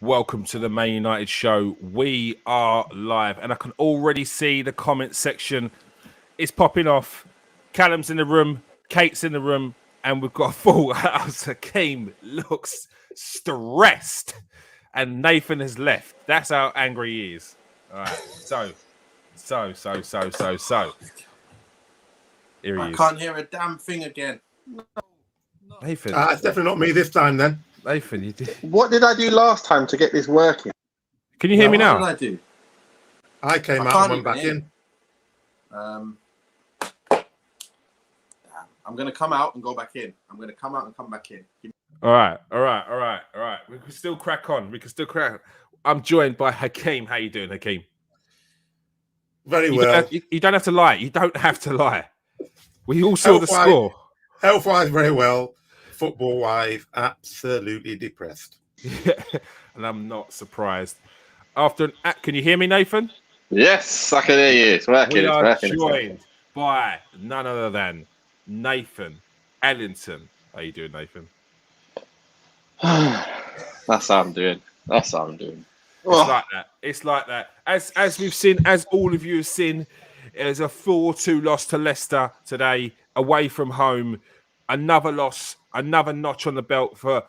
Welcome to the Man United show. We are live, and I can already see the comment section is popping off. Callum's in the room, Kate's in the room, and we've got a full house. Hakeem looks stressed, and Nathan has left. That's how angry he is. All right, so. Here he I is. can't hear a damn thing again. No. Nathan. It's definitely not me this time then. Nathan, you did. What did I do last time to get this working? Can you hear me now? What did I do? I came out and went back in. Damn. I'm going to come out and go back in. I'm going to come out and come back in. All right. We can still crack on. I'm joined by Hakeem. How you doing, Hakeem? Very well. You don't have to lie. You don't have to lie. We all saw the score. Health-wise, very well. Football-wise, absolutely depressed. Yeah, and I'm not surprised. Can you hear me, Nathan? Yes, I can hear you. It's working. We are joined by none other than Nathan Ellington. How you doing, Nathan? That's how I'm doing. It's like that. As we've seen, as all of you have seen, there's a 4-2 loss to Leicester today, away from home. Another loss, another notch on the belt for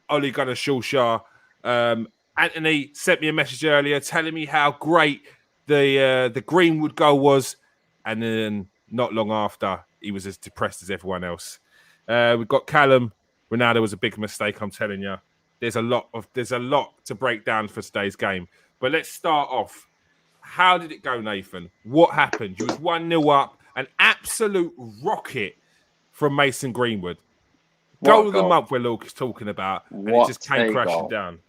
Ole Gunnar Solskjaer. Anthony sent me a message earlier telling me how great the Greenwood goal was, and then not long after, he was as depressed as everyone else. We've got Callum. Ronaldo was a big mistake, I'm telling you. There's a lot to break down for today's game. But let's start off. How did it go, Nathan? What happened? You was 1-0 up, an absolute rocket from Mason Greenwood. Goal of the month we're talking about, and it just came crashing down.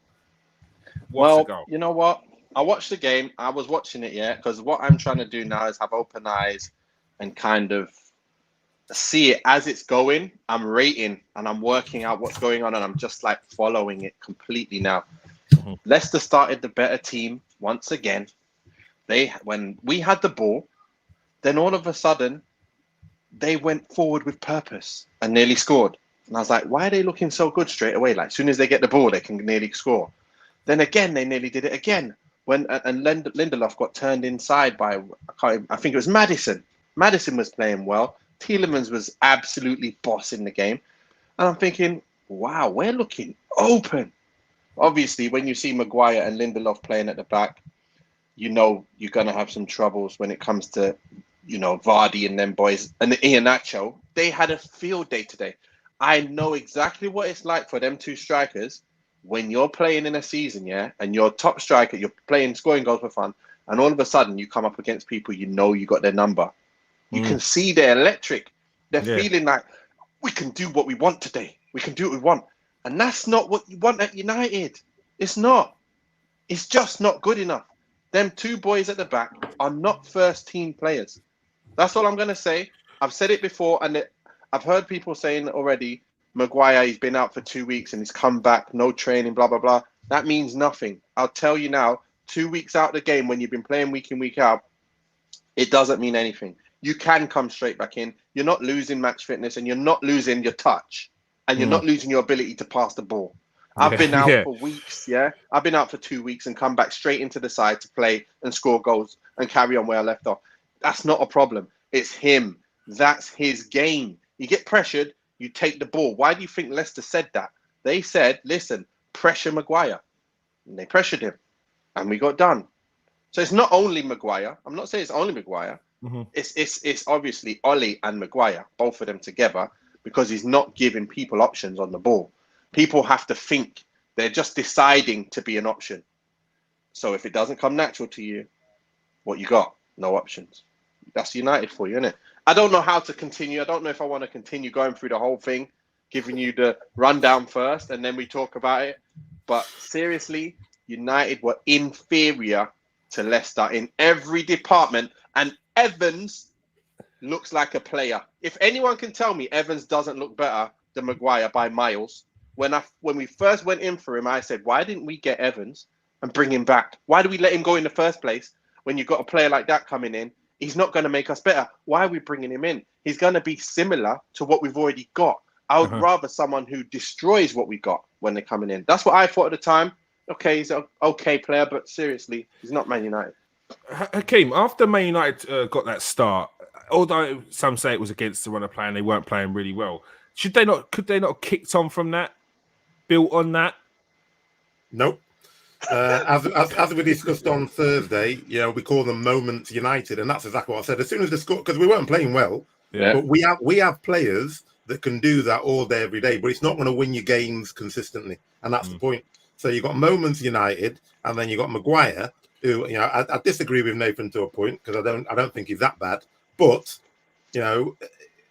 Well, you know what? I watched the game. I was watching it, because what I'm trying to do now is have open eyes and kind of see it as it's going. I'm rating and I'm working out what's going on, and I'm just like following it completely now. Mm-hmm. Leicester started the better team once again. When we had the ball, then all of a sudden they went forward with purpose and nearly scored. And I was like, why are they looking so good straight away? Like, as soon as they get the ball, they can nearly score. Then again, they nearly did it again. Lindelof got turned inside by, I think it was Maddison. Maddison was playing well. Tielemans was absolutely bossing the game. And I'm thinking, wow, we're looking open. Obviously, when you see Maguire and Lindelof playing at the back, you know you're going to have some troubles when it comes to, Vardy and them boys. And Iheanacho, they had a field day today. I know exactly what it's like for them two strikers when you're playing in a season, and your top striker, you're playing, scoring goals for fun, and all of a sudden you come up against people you got their number. You can see they're electric. They're feeling like, we can do what we want today. We can do what we want. And that's not what you want at United. It's not. It's just not good enough. Them two boys at the back are not first team players. That's all I'm going to say. I've said it before, and I've heard people saying already, Maguire, he's been out for 2 weeks and he's come back, no training, blah, blah, blah. That means nothing. I'll tell you now, 2 weeks out of the game when you've been playing week in, week out, it doesn't mean anything. You can come straight back in. You're not losing match fitness, and you're not losing your touch, and you're not losing your ability to pass the ball. I've been out for weeks, I've been out for 2 weeks and come back straight into the side to play and score goals and carry on where I left off. That's not a problem. It's him. That's his game. You get pressured, you take the ball. Why do you think Leicester said that? They said, listen, pressure Maguire. And they pressured him, and we got done. So it's not only Maguire. I'm not saying it's only Maguire. Mm-hmm. It's obviously Ole and Maguire, both of them together, because he's not giving people options on the ball. People have to think. They're just deciding to be an option. So if it doesn't come natural to you, what you got? No options. That's United for you, isn't it? I don't know how to continue. I don't know if I want to continue going through the whole thing, giving you the rundown first, and then we talk about it. But seriously, United were inferior to Leicester in every department, and Evans looks like a player. If anyone can tell me Evans doesn't look better than Maguire by miles, when we first went in for him, I said, why didn't we get Evans and bring him back? Why do we let him go in the first place when you've got a player like that coming in? He's not going to make us better. Why are we bringing him in? He's going to be similar to what we've already got. I would rather someone who destroys what we got when they're coming in. That's what I thought at the time. Okay, he's an okay player, but seriously, he's not Man United. Hakeem, after Man United got that start, although some say it was against the run of play and they weren't playing really well, could they not have kicked on from that, built on that? Nope. As we discussed on Thursday, we call them moments United, and that's exactly what I said. As soon as they scored, because we weren't playing well, but we have players that can do that all day, every day. But it's not going to win you games consistently, and that's the point. So you got moments United, and then you got Maguire, who I disagree with Nathan to a point because I don't think he's that bad. But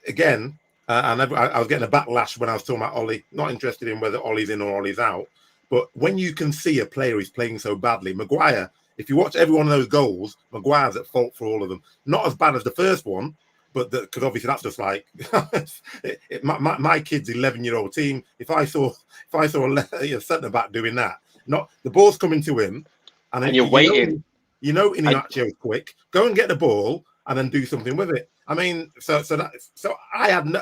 again, and I was getting a backlash when I was talking about Ollie. Not interested in whether Ollie's in or Ollie's out. But when you can see a player is playing so badly, Maguire, if you watch every one of those goals, Maguire's at fault for all of them. Not as bad as the first one, but because obviously that's just like my kid's 11-year-old team. If I saw a centre back doing that, not the ball's coming to him, and you're waiting. Iheanacho's quick. Go and get the ball and then do something with it. I mean, so I had no.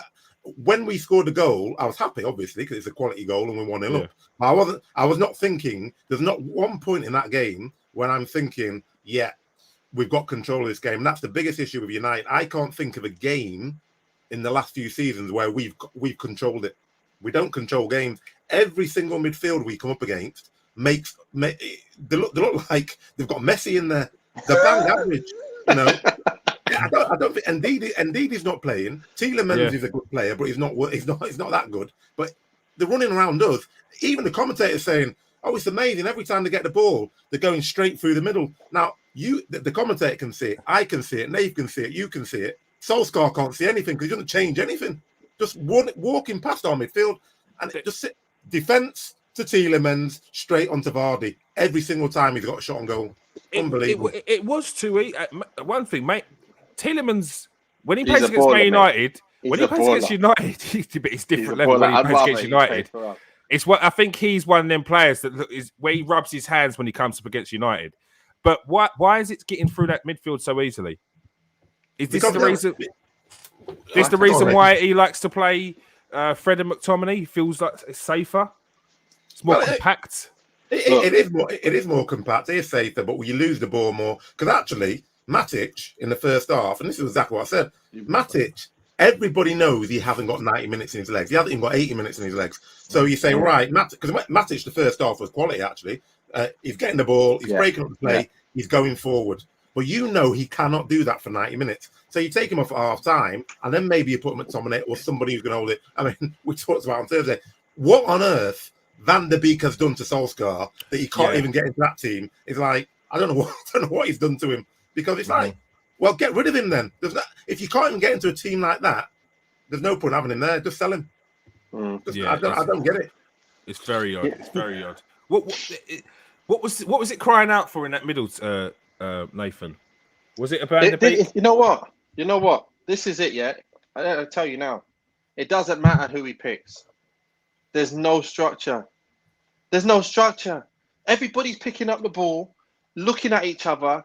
When we scored the goal, I was happy, obviously, because it's a quality goal and we 1-0 up. I was not thinking. There's not one point in that game when I'm thinking, we've got control of this game. And that's the biggest issue with United. I can't think of a game in the last few seasons where we've controlled it. We don't control games. Every single midfield we come up against they look like they've got Messi in there. The bang average, I don't think Indeed is not playing. Tielemans is a good player, but he's not that good. But they're running around us. Even the commentators saying, "Oh, it's amazing! Every time they get the ball, they're going straight through the middle." Now, the commentator can see it. I can see it. Nave can see it. You can see it. Solskjaer can't see anything because he doesn't change anything. Just walking past our midfield, and it just sit defense to Tielemans straight onto Vardy. Every single time he's got a shot on goal. Unbelievable. It was too one thing, mate. Tielemans, when he plays against Man United, it's different level. When he plays against United, it's what I think he's one of them players that is where he rubs his hands when he comes up against United. But why is it getting through that midfield so easily? Is this the reason? This the reason why he likes to play Fred and McTominay? He feels like it's safer. It's more compact. It is more compact. It is safer, but you lose the ball more because actually. Matic in the first half, and this is exactly what I said. Matic, everybody knows he hasn't got 90 minutes in his legs. He hasn't even got 80 minutes in his legs. So you say, right, Matic, because Matic, the first half was quality, actually. He's getting the ball, he's breaking up the play, he's going forward. But he cannot do that for 90 minutes. So you take him off at half time, and then maybe you put McTominay or somebody who's going to hold it. I mean, we talked about on Thursday. What on earth Van der Beek has done to Solskjaer that he can't even get into that team is like, I don't know what he's done to him. Because it's like, well, get rid of him then. If you can't even get into a team like that, there's no point having him there. Just sell him. I don't get it. It's very odd. It's very odd. What was it crying out for in that middle, Nathan? Was it about the You know what? This is it, yeah. I'll tell you now. It doesn't matter who he picks. There's no structure. Everybody's picking up the ball, looking at each other,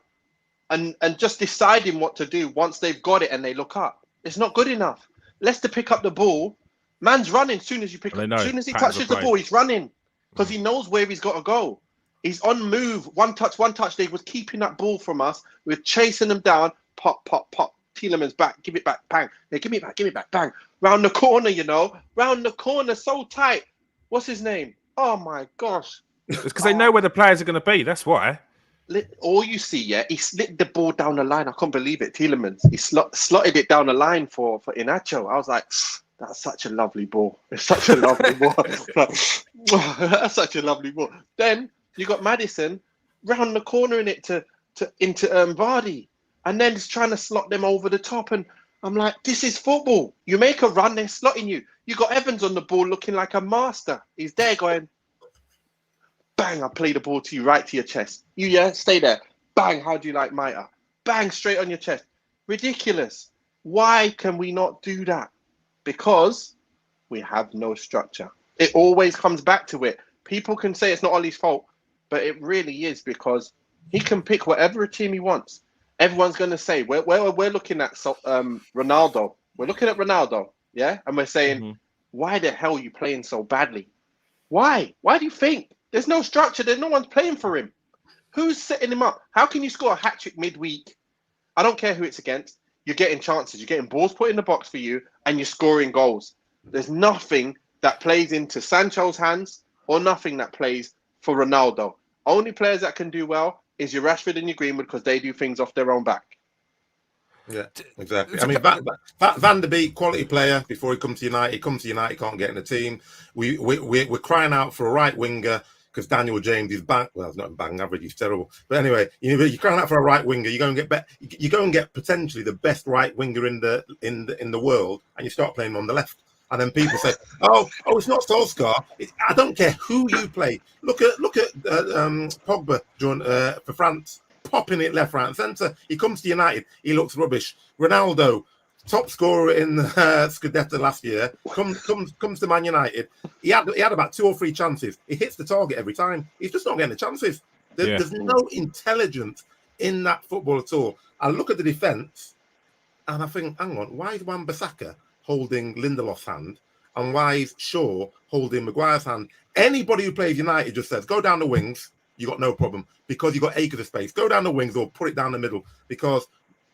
and just deciding what to do once they've got it and they look up. It's not good enough. Leicester pick up the ball. Man's running as soon as you pick up. As soon as he touches the ball, he's running because he knows where he's got to go. He's on move. One touch. They was keeping that ball from us. We're chasing them down. Pop. Tielemans back. Give it back. Bang. Yeah, give me back. Bang. Round the corner, Round the corner, so tight. What's his name? Oh, my gosh. It's because they know where the players are going to be. That's why. All you see, he slid the ball down the line. I can't believe it. Tielemans, he slotted it down the line for Iheanacho. I was like, that's such a lovely ball. It's such a lovely ball. That's such a lovely ball. Then you got Maddison round the corner in it into Vardy, and then he's trying to slot them over the top. And I'm like, this is football. You make a run, they're slotting you. You got Evans on the ball looking like a master. He's there going. Bang, I play the ball to you, right to your chest. Stay there. Bang, how do you like Maita? Bang, straight on your chest. Ridiculous. Why can we not do that? Because we have no structure. It always comes back to it. People can say it's not Ollie's fault, but it really is because he can pick whatever team he wants. Everyone's going to say, we're looking at Ronaldo. We're looking at Ronaldo, yeah? And we're saying, why the hell are you playing so badly? Why? Why do you think? There's no structure. There's no one's playing for him. Who's setting him up? How can you score a hat-trick midweek? I don't care who it's against. You're getting chances. You're getting balls put in the box for you, and you're scoring goals. There's nothing that plays into Sancho's hands or nothing that plays for Ronaldo. Only players that can do well is your Rashford and your Greenwood because they do things off their own back. Yeah, exactly. I mean, Van der Beek, quality player before he comes to United. He comes to United, can't get in the team. We're crying out for a right winger because Daniel James is bang. Well, it's not bang average. He's terrible. But anyway, you're crying out for a right winger. You go and get potentially the best right winger in the world, and you start playing him on the left. And then people say, "Oh, it's not Solskjaer." I don't care who you play. Look at Pogba for France. Popping it left, right, and centre. He comes to United. He looks rubbish. Ronaldo, top scorer in Scudetto last year, comes to Man United. He had about 2 or 3 chances. He hits the target every time. He's just not getting the chances. There's no intelligence in that football at all. I look at the defence, and I think, hang on, why is Wan-Bissaka holding Lindelof's hand, and why is Shaw holding Maguire's hand? Anybody who plays United just says, go down the wings. You got no problem because you got acres of space. Go down the wings or put it down the middle because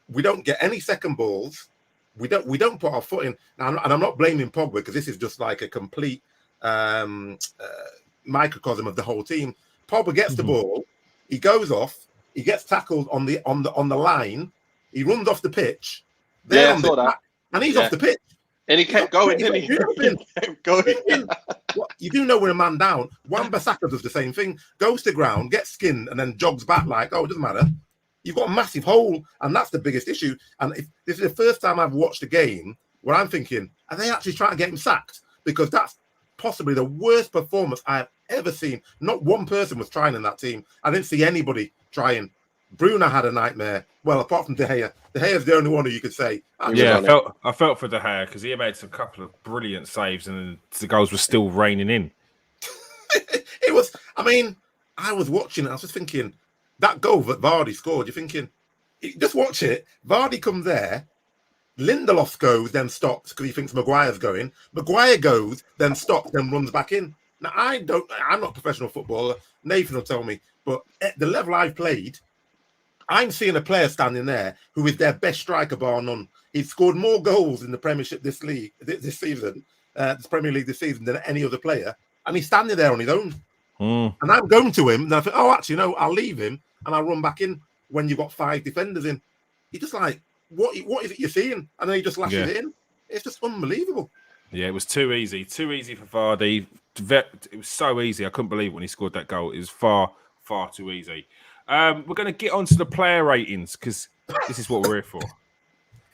we don't get any second balls. We don't put our foot in. And I'm not blaming Pogba because this is just like a complete microcosm of the whole team. Pogba gets the ball, he goes off, he gets tackled on the line, he runs off the pitch. I saw that. And he's off the pitch. And he kept going, didn't he? Kept going. You do know we're a man down. Wan-Bissaka does the same thing. Goes to ground, gets skinned, and then jogs back like, oh, it doesn't matter. You've got a massive hole, and that's the biggest issue. And if this is the first time I've watched a game where I'm thinking, are they actually trying to get him sacked? Because that's possibly the worst performance I've ever seen. Not one person was trying in that team. I didn't see anybody trying. Bruno had a nightmare. Well, apart from De Gea. De Gea's the only one who you could say. I felt for De Gea because he made a couple of brilliant saves and the goals were still raining in. It was, I mean, I was watching it. I was just thinking, that goal that Vardy scored, you're thinking, just watch it. Vardy comes there. Lindelof goes, then stops because he thinks Maguire's going. Maguire goes, then stops, then runs back in. Now, I'm not a professional footballer. Nathan will tell me. But at the level I've played, I'm seeing a player standing there who is their best striker bar none. He's scored more goals in the Premiership this Premier League this season than any other player, and he's standing there on his own. And I'm going to him, and I think, oh, actually, no, I'll leave him, and I'll run back in when you've got 5 defenders in. You're just like, what is it you're seeing? And then he just lashes it in. It's just unbelievable. Yeah, it was too easy for Vardy. It was so easy. I couldn't believe when he scored that goal. It was far, far too easy. We're going to get onto the player ratings because this is what we're here for.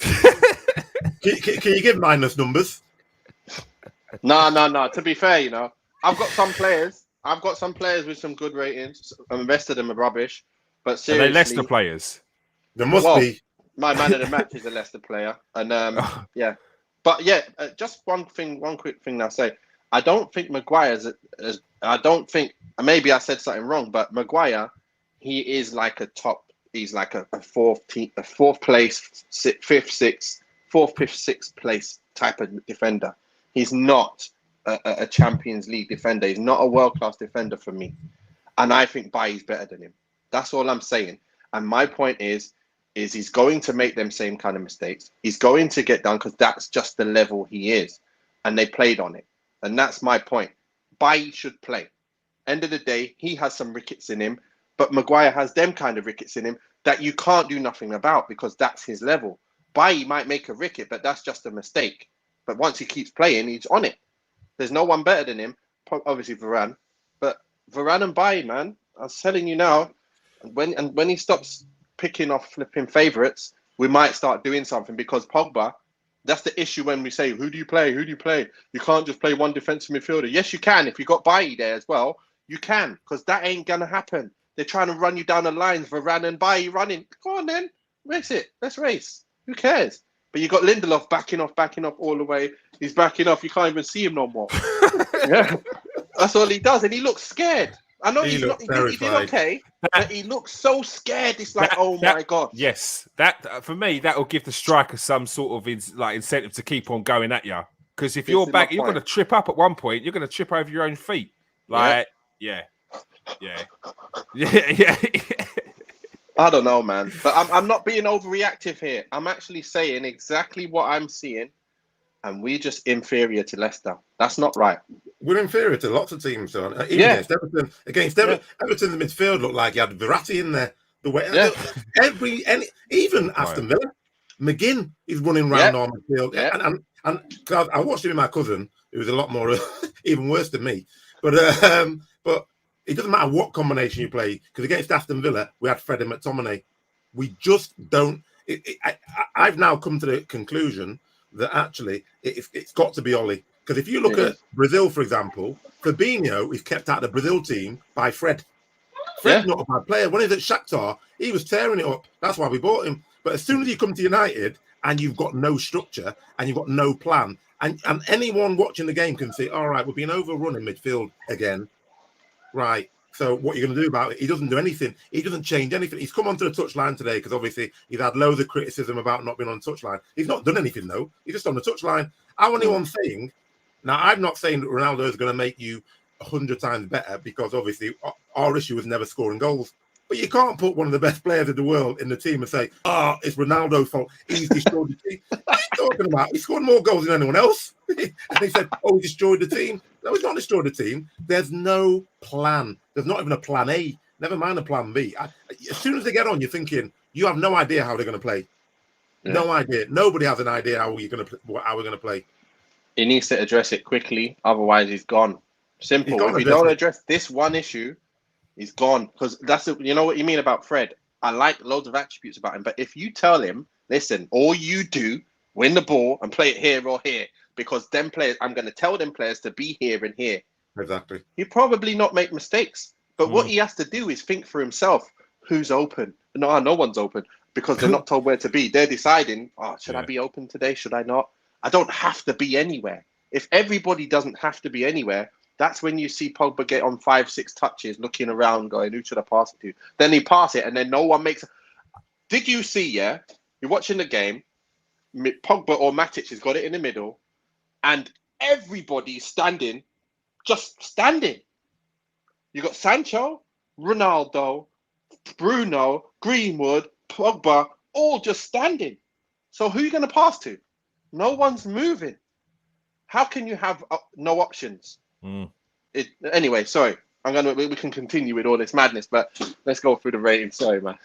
Can you give mindless numbers? No. To be fair, I've got some players with some good ratings. The rest of them are rubbish. But seriously, are they Leicester players? There must be. My man of the match is a Leicester player, and yeah. But yeah, just one quick thing I'll say. I don't think Maguire's. I don't think. Maybe I said something wrong, but Maguire, he is like a top. He's like a fourth place, fifth, sixth place type of defender. He's not a Champions League defender. He's not a world-class defender for me. And I think Bailly's better than him. That's all I'm saying. And my point is he's going to make them same kind of mistakes. He's going to get done because that's just the level he is. And they played on it. And that's my point. Bailly should play. End of the day, he has some rickets in him, but Maguire has them kind of rickets in him that you can't do nothing about because that's his level. Bailly might make a ricket, but that's just a mistake. But once he keeps playing, he's on it. There's no one better than him. Obviously Varane, but Varane and Bailly, man, I was telling you now. When he stops picking off flipping favourites, we might start doing something because Pogba. That's the issue when we say, who do you play? Who do you play? You can't just play one defensive midfielder. Yes, you can. If you got Bailly there as well, you can, because that ain't gonna happen. They're trying to run you down the lines, Varane and Bailly running. Go on then, race it. Let's race. Who cares? But you got Lindelof backing off all the way. He's backing off. You can't even see him no more. Yeah, that's all he does, and he looks scared. I know he did okay, but he looks so scared. It's like, my God. Yes, that for me, that will give the striker some sort of incentive to keep on going at you. Because if you're back, you're going to trip up at one point. You're going to trip over your own feet. Yeah. Yeah. Yeah. I don't know, man. But I'm not being overreactive here. I'm actually saying exactly what I'm seeing, and we're just inferior to Leicester. That's not right. We're inferior to lots of teams, so even against Everton. Everton, the midfield looked like you had Verratti in there. The way even Aston Villa, McGinn is running around our midfield, and I watched him with my cousin, who was a lot more even worse than me. But it doesn't matter what combination you play, because against Aston Villa we had Fred and McTominay. We just don't. I've now come to the conclusion that actually it's got to be Oli. Because if you look at Brazil, for example, Fabinho is kept out of the Brazil team by Fred. Fred's not a bad player. When he was at Shakhtar, he was tearing it up. That's why we bought him. But as soon as you come to United and you've got no structure and you've got no plan, and anyone watching the game can see, all right, we're being overrun in midfield again. Right. So what are you going to do about it? He doesn't do anything. He doesn't change anything. He's come onto the touchline today because obviously he's had loads of criticism about not being on the touchline. He's not done anything, though. He's just on the touchline. I'm only one saying... Now, I'm not saying that Ronaldo is going to make you 100 times better, because obviously our issue is never scoring goals. But you can't put one of the best players in the world in the team and say, it's Ronaldo's fault. He's destroyed the team. What are you talking about? He scored more goals than anyone else. And he said, he destroyed the team. No, he's not destroyed the team. There's no plan. There's not even a plan A. Never mind a plan B. As soon as they get on, you're thinking, you have no idea how they're going to play. Yeah. No idea. Nobody has an idea how we're going to play. He needs to address it quickly, otherwise he's gone. Simple. If you don't address this one issue, he's gone. Because you know what you mean about Fred. I like loads of attributes about him, but if you tell him, listen, all you do, win the ball and play it here or here, because them players, I'm going to tell them players to be here and here. Exactly. He'll probably not make mistakes, but what he has to do is think for himself, who's open? No one's open, because they're not told where to be. They're deciding, should I be open today? Should I not? I don't have to be anywhere. If everybody doesn't have to be anywhere, that's when you see Pogba get on 5-6 touches, looking around, going, who should I pass it to? Then he pass it, and then no one makes... Did you see, you're watching the game, Pogba or Matic has got it in the middle, and everybody's standing, just standing. You got Sancho, Ronaldo, Bruno, Greenwood, Pogba, all just standing. So who are you going to pass to? No one's moving. How can you have no options? Anyway, sorry. We can continue with all this madness, but let's go through the ratings. Sorry, man.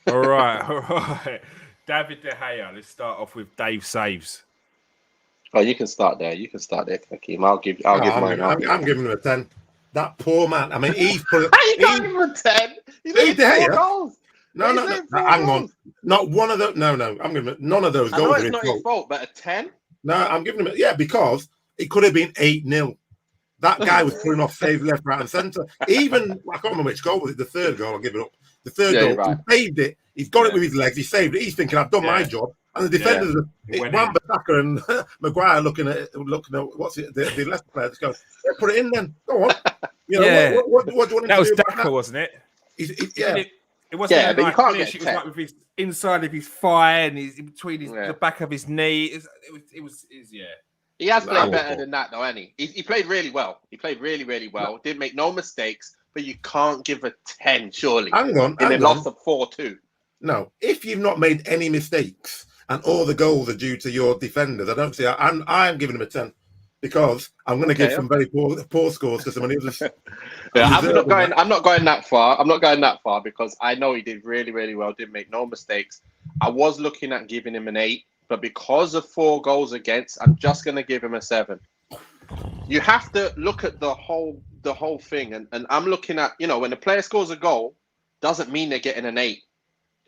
All right. David De Gea. Let's start off with Dave saves. Oh, you can start there. Hakeem. I'll give mine. I'm giving him a 10. That poor man. I mean, he's put. You can't give him a 10. He's made 4 goals. No. Hang on. Not one of those. No. I'm giving him none of those goals. I know it's not his fault, but a 10. No, I'm giving him because it could have been 8-0. That guy was pulling off saves left, right, and centre. Even I can't remember which goal was it. The third goal. I'll give it up. The third goal. Right. He saved it. He's got it with his legs. He saved it. He's thinking, I've done my job. And the defenders, Wan-Bissaka and Maguire, looking at what's it? The Leicester players go, put it in then. Go on. What do you want him that to was do? Daka, wasn't it? It wasn't. Yeah, but you can't get it was like with his inside of his thigh and in between the back of his knee. It was. He has played better than that, though, hasn't he? He played really well. He played really, really well. Didn't make no mistakes, but you can't give a 10, surely. Hang on. And then lost a 4-2. No, if you've not made any mistakes and all the goals are due to your defenders, I don't see. I'm giving him a 10 because I'm going to give some very poor scores to some of the others. I'm not going that far. I'm not going that far because I know he did really, really well. Didn't make no mistakes. I was looking at giving him an 8. But because of 4 goals against, I'm just going to give him a 7. You have to look at the whole thing. And I'm looking at, when the player scores a goal, doesn't mean they're getting an 8.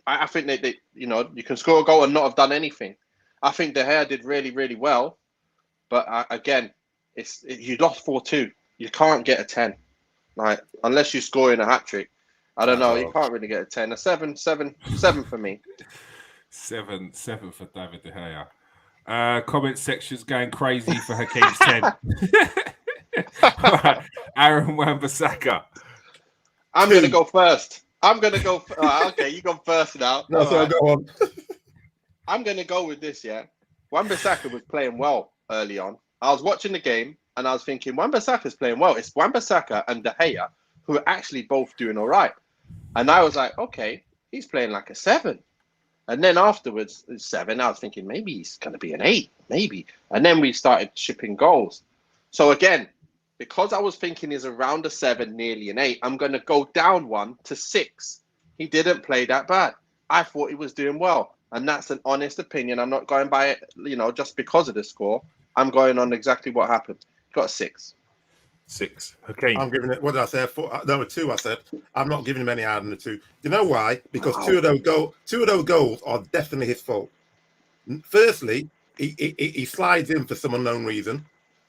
I think they you can score a goal and not have done anything. I think De Gea did really, really well. But again, you lost 4-2. You can't get a 10. Unless you score in a hat-trick. I don't know. You can't really get a 10. A 7 for me. 7 for David De Gea. Comment section's going crazy for Hakeem's 10. Right. Aaron Wan-Bissaka. I'm going to go first. Okay, you go first now. No, so go on. I'm going to go with this, Wan-Bissaka was playing well early on. I was watching the game and I was thinking, Wan-Bissaka's playing well. It's Wan-Bissaka and De Gea who are actually both doing all right. And I was like, okay, he's playing like a 7. And then afterwards, 7, I was thinking maybe he's going to be an 8, maybe. And then we started shipping goals. So again, because I was thinking he's around a 7, nearly an 8, I'm going to go down 1 to 6. He didn't play that bad. I thought he was doing well. And that's an honest opinion. I'm not going by it, just because of the score. I'm going on exactly what happened. Got a 6. 6. Okay. I'm giving it, what did I say? 4, no, a 2, I said. I'm not giving him any higher than a 2. You know why? Because two of those goals are definitely his fault. Firstly, he slides in for some unknown reason.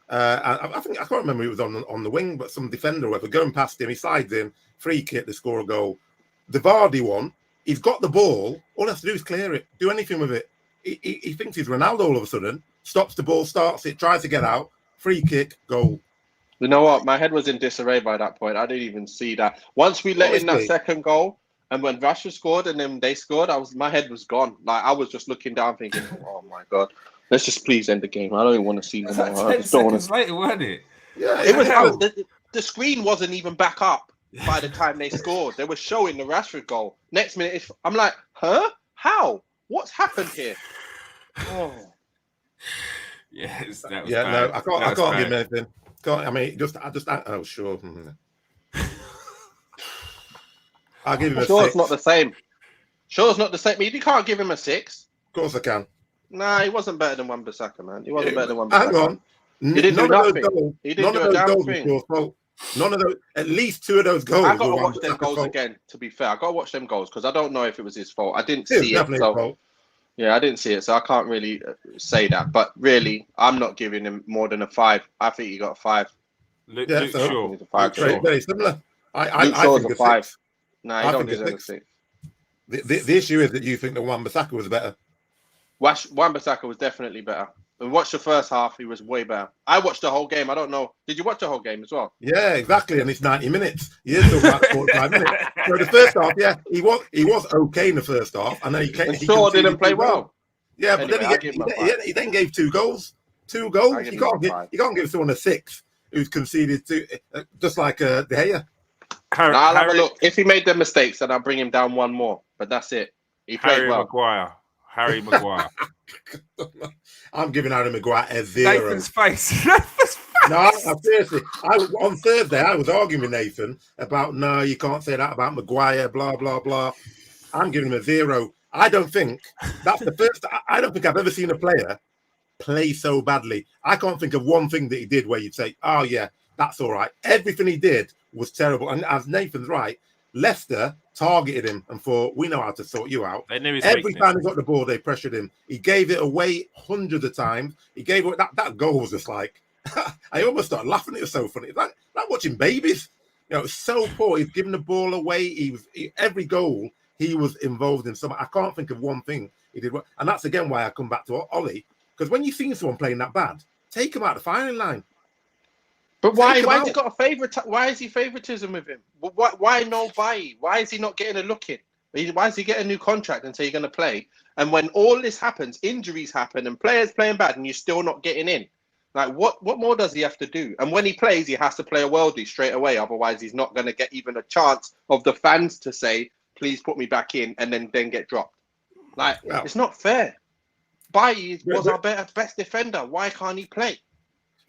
I can't remember who was on the wing, but some defender or whatever, going past him, he slides in, free kick, they score a goal. The Vardy one, he's got the ball, all he has to do is clear it, do anything with it. He thinks he's Ronaldo all of a sudden, stops the ball, starts it, tries to get out, free kick, goal. You know what? My head was in disarray by that point. I didn't even see that. Once we let in that second goal, and when Rashford scored and then they scored, my head was gone. Like, I was just looking down thinking, oh my God, let's just please end the game. I don't even want to see them more. 10 seconds later, wasn't it? Yeah, it was out. The screen wasn't even back up by the time they scored. They were showing the Rashford goal. Next minute, I'm like, huh? How? What's happened here? Oh. Yes, that was yeah. bad. No, I can't give him anything. I mean, oh sure. I'll give him a 6. It's not the same. Sure, it's not the same. You can't give him a 6. Of course I can. Nah, he wasn't better than Wan-Bissaka, man. He wasn't better than Wan-Bissaka. Hang on. He didn't do nothing. He didn't do a damn thing. Your fault. None of those. At least 2 of those goals. I got to watch them goals again. To be fair, I got to watch them goals because I don't know if it was his fault. I didn't see it. So, yeah, I didn't see it, so I can't really say that. But really, I'm not giving him more than a 5. I think he got a 5. Luke so, Shaw. 5 very similar. I think a 5. No, he don't deserve a 6. The issue is that you think that Wan-Bissaka was better. Wan-Bissaka was definitely better. We watched the first half; he was way better. I watched the whole game. I don't know. Did you watch the whole game as well? Yeah, exactly. And it's 90 minutes. He is still about 45 minutes. So the first half, yeah, he was okay in the first half, and then he didn't play well. Yeah, but anyway, then he then gave 2 goals. 2 goals. You can't give someone a 6 who's conceded 2, just like De Gea. I'll have a look. If he made the mistakes, then I'll bring him down 1 more. But that's it. He played well. Harry Maguire. I'm giving Harry Maguire a 0. Nathan's face. No, seriously. On Thursday, I was arguing with Nathan about, no, you can't say that about Maguire, blah, blah, blah. I'm giving him a 0. I don't think that's the first. I don't think I've ever seen a player play so badly. I can't think of one thing that he did where you'd say, oh, yeah, that's all right. Everything he did was terrible. And as Nathan's right, Leicester targeted him and thought, we know how to sort you out. They knew his Every weakness. time he got the ball, they pressured him. He gave it away hundreds of times. He gave it that goal was just like, I almost started laughing. It was so funny. It's like watching babies. It's so poor. He's giving the ball away. Every goal he was involved in something. I can't think of one thing he did. And that's again why I come back to Ollie. Because when you've seen someone playing that bad, take him out of the firing line. But why has he got a favorite? Why is he favoritism with him? Why no buy? Why is he not getting a look in? Why is he getting a new contract and say you're going to play? And when all this happens, injuries happen and players playing bad and you're still not getting in. Like, what more does he have to do? And when he plays, he has to play a worldie straight away. Otherwise, he's not going to get even a chance of the fans to say, please put me back in and then get dropped. Like, it's not fair. Bailly was our best defender. Why can't he play?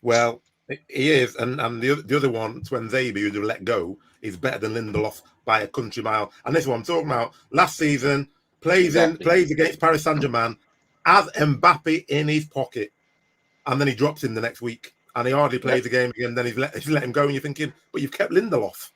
Well, he is. And the other one, Twenzaby, who they let go, is better than Lindelof by a country mile. And this is what I'm talking about. Last season, plays against Paris Saint-Germain, has Mbappe in his pocket. And then he drops him the next week. And he hardly plays the game again. Then he's let him go. And you're thinking, but you've kept Lindelof.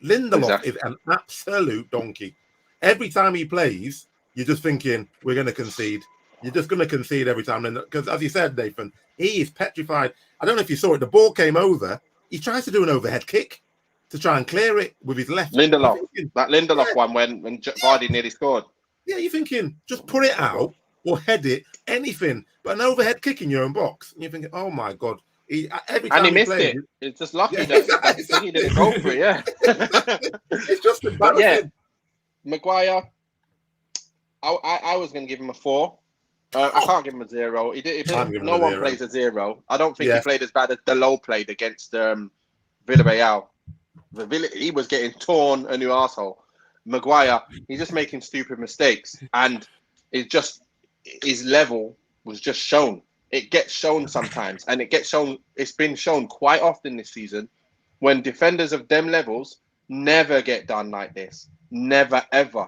Lindelof is an absolute donkey. Every time he plays, you're just thinking, we're going to concede. You're just going to concede every time. Because as you said, Nathan, he is petrified. I don't know if you saw it. The ball came over. He tries to do an overhead kick to try and clear it with his left. Lindelof. That Lindelof one when Vardy nearly scored. Yeah, you're thinking, just put it out or head it, anything. But an overhead kick in your own box. And you're thinking, oh, my God. Every time he missed it. It's just lucky that he didn't go for it, yeah. It's just embarrassing. Yeah, Maguire, I was going to give him a 4. I can't give him a 0. No one plays a 0. I don't think he played as bad as Delo played against Villarreal. He was getting torn a new asshole. Maguire, he's just making stupid mistakes, and his level was just shown. It gets shown sometimes, and it's been shown quite often this season when defenders of them levels never get done like this. Never, ever.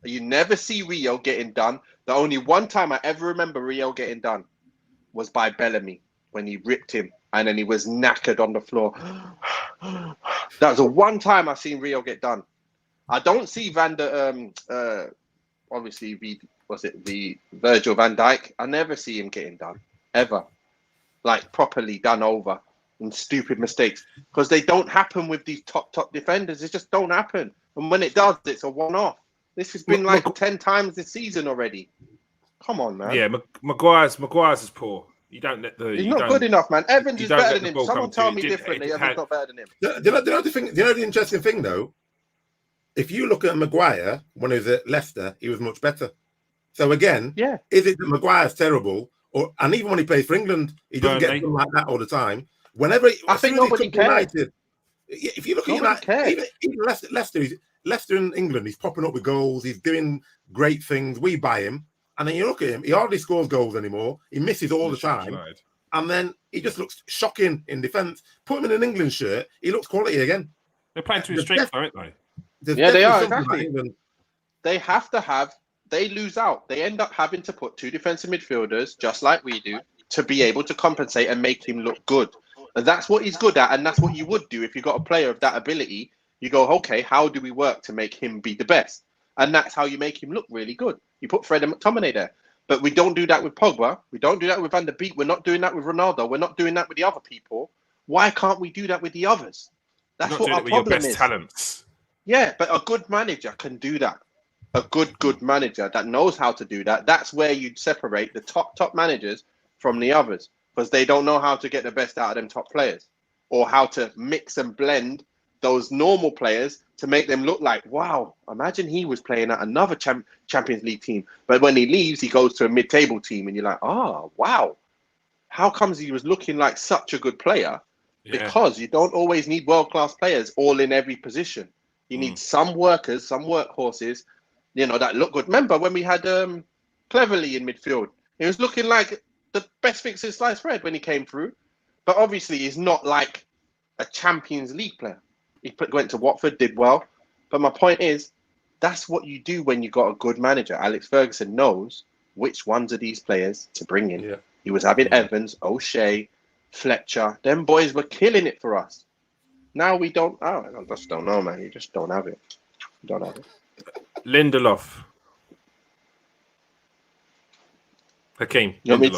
You never see Rio getting done. The only one time I ever remember Rio getting done was by Bellamy when he ripped him and then he was knackered on the floor. That was the one time I've seen Rio get done. I don't see obviously the Virgil van Dijk. I never see him getting done ever, like properly done over and stupid mistakes, because they don't happen with these top defenders. It just don't happen, and when it does, it's a one-off. This has been like 10 times this season already. Come on, man. Yeah, Maguire's is poor. You don't let the. He's not good enough, man. Evans is better than him. Someone tell me differently. Evans not better than him. Do you know the interesting thing though? If you look at Maguire when he was at Leicester, he was much better. So again, is it that Maguire's terrible, and even when he plays for England, he doesn't get like that all the time. I think nobody cares. If you look at United, even Leicester in England, he's popping up with goals. He's doing great things. We buy him. And then you look at him, he hardly scores goals anymore. He misses all the time. And then he just looks shocking in defence. Put him in an England shirt, he looks quality again. They're playing to his strength, aren't they? Yeah, they are, exactly. They lose out. They end up having to put two defensive midfielders, just like we do, to be able to compensate and make him look good. And that's what he's good at, and that's what you would do if you got a player of that ability. You go, okay, how do we work to make him be the best? And that's how you make him look really good. You put Fred and McTominay there. But we don't do that with Pogba. We don't do that with Van der Beek. We're not doing that with Ronaldo. We're not doing that with the other people. Why can't we do that with the others? That's what our problem is. Talents. Yeah, but a good manager can do that. A good manager that knows how to do that. That's where you'd separate the top managers from the others, because they don't know how to get the best out of them top players, or how to mix and blend those normal players to make them look like, wow, imagine he was playing at another Champions League team. But when he leaves, he goes to a mid-table team and you're like, oh, wow. How comes he was looking like such a good player? Yeah. Because you don't always need world-class players all in every position. You need some workers, some workhorses, that look good. Remember when we had Cleverley in midfield? He was looking like the best thing since sliced bread when he came through. But obviously he's not like a Champions League player. He went to Watford, did well. But my point is, that's what you do when you got a good manager. Alex Ferguson knows which ones of these players to bring in. Yeah. He was having Evans, O'Shea, Fletcher. Them boys were killing it for us. Now we don't. Oh, I just don't know, man. You just don't have it. You don't have it. Lindelof. Hakeem. You want me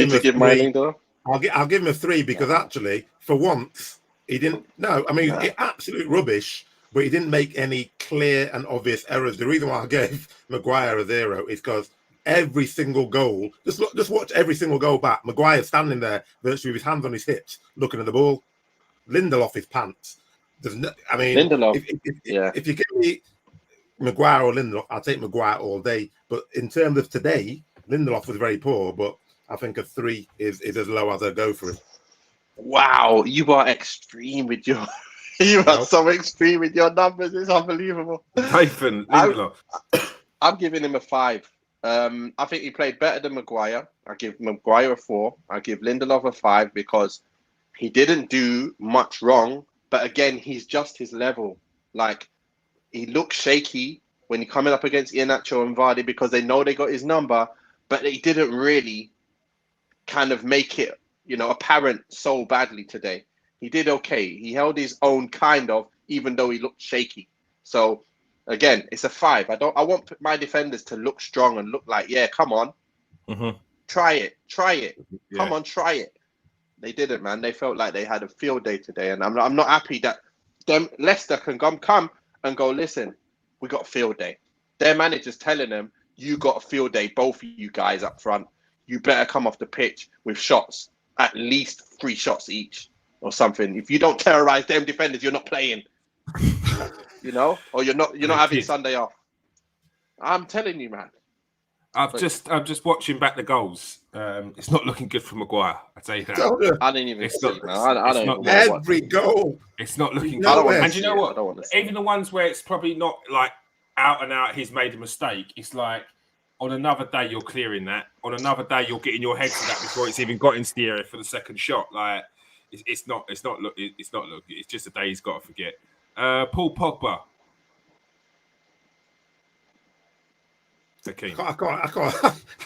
to give my Lindelof? I'll give him a 3 because actually, for once, he didn't. No, I mean, absolute rubbish, but he didn't make any clear and obvious errors. The reason why I gave Maguire a 0 is because every single goal, just watch every single goal back. Maguire standing there, virtually with his hands on his hips, looking at the ball. Lindelof his pants. Lindelof. If you give me Maguire or Lindelof, I'll take Maguire all day. But in terms of today, Lindelof was very poor, but I think a 3 is as low as I go for him. Wow, you are extreme with your. You are so extreme with your numbers. It's unbelievable. Nathan Lindelof. I'm giving him a 5. I think he played better than Maguire. I give Maguire a 4. I give Lindelof a 5 because he didn't do much wrong. But again, he's just his level. Like, he looks shaky when he's coming up against Iheanacho and Vardy because they know they got his number, but he didn't really kind of make it, apparent so badly today. He did okay. He held his own kind of, even though he looked shaky. So again, it's a 5. I want my defenders to look strong and look like, yeah, come on. Mm-hmm. Try it. Yeah. Come on, try it. They didn't, man. They felt like they had a field day today. And I'm not happy that Leicester can come and go, listen, we got a field day. Their manager's telling them, you got a field day, both of you guys up front. You better come off the pitch with shots, at least 3 shots each or something. If you don't terrorize them defenders, you're not playing. Or you're not having Sunday off. I'm telling you, man. I'm just watching back the goals. It's not looking good for Maguire. I tell you that. I didn't even see it, man. I don't even every goal. It's not looking I don't good. want And you know what? I don't want to see Even the ones where it's probably not like out and out, he's made a mistake. It's like on another day you're clearing that. On another day you're getting your head to that before it's even got into the area for the second shot. Like it's not look. It's just a day he's got to forget. Paul Pogba. I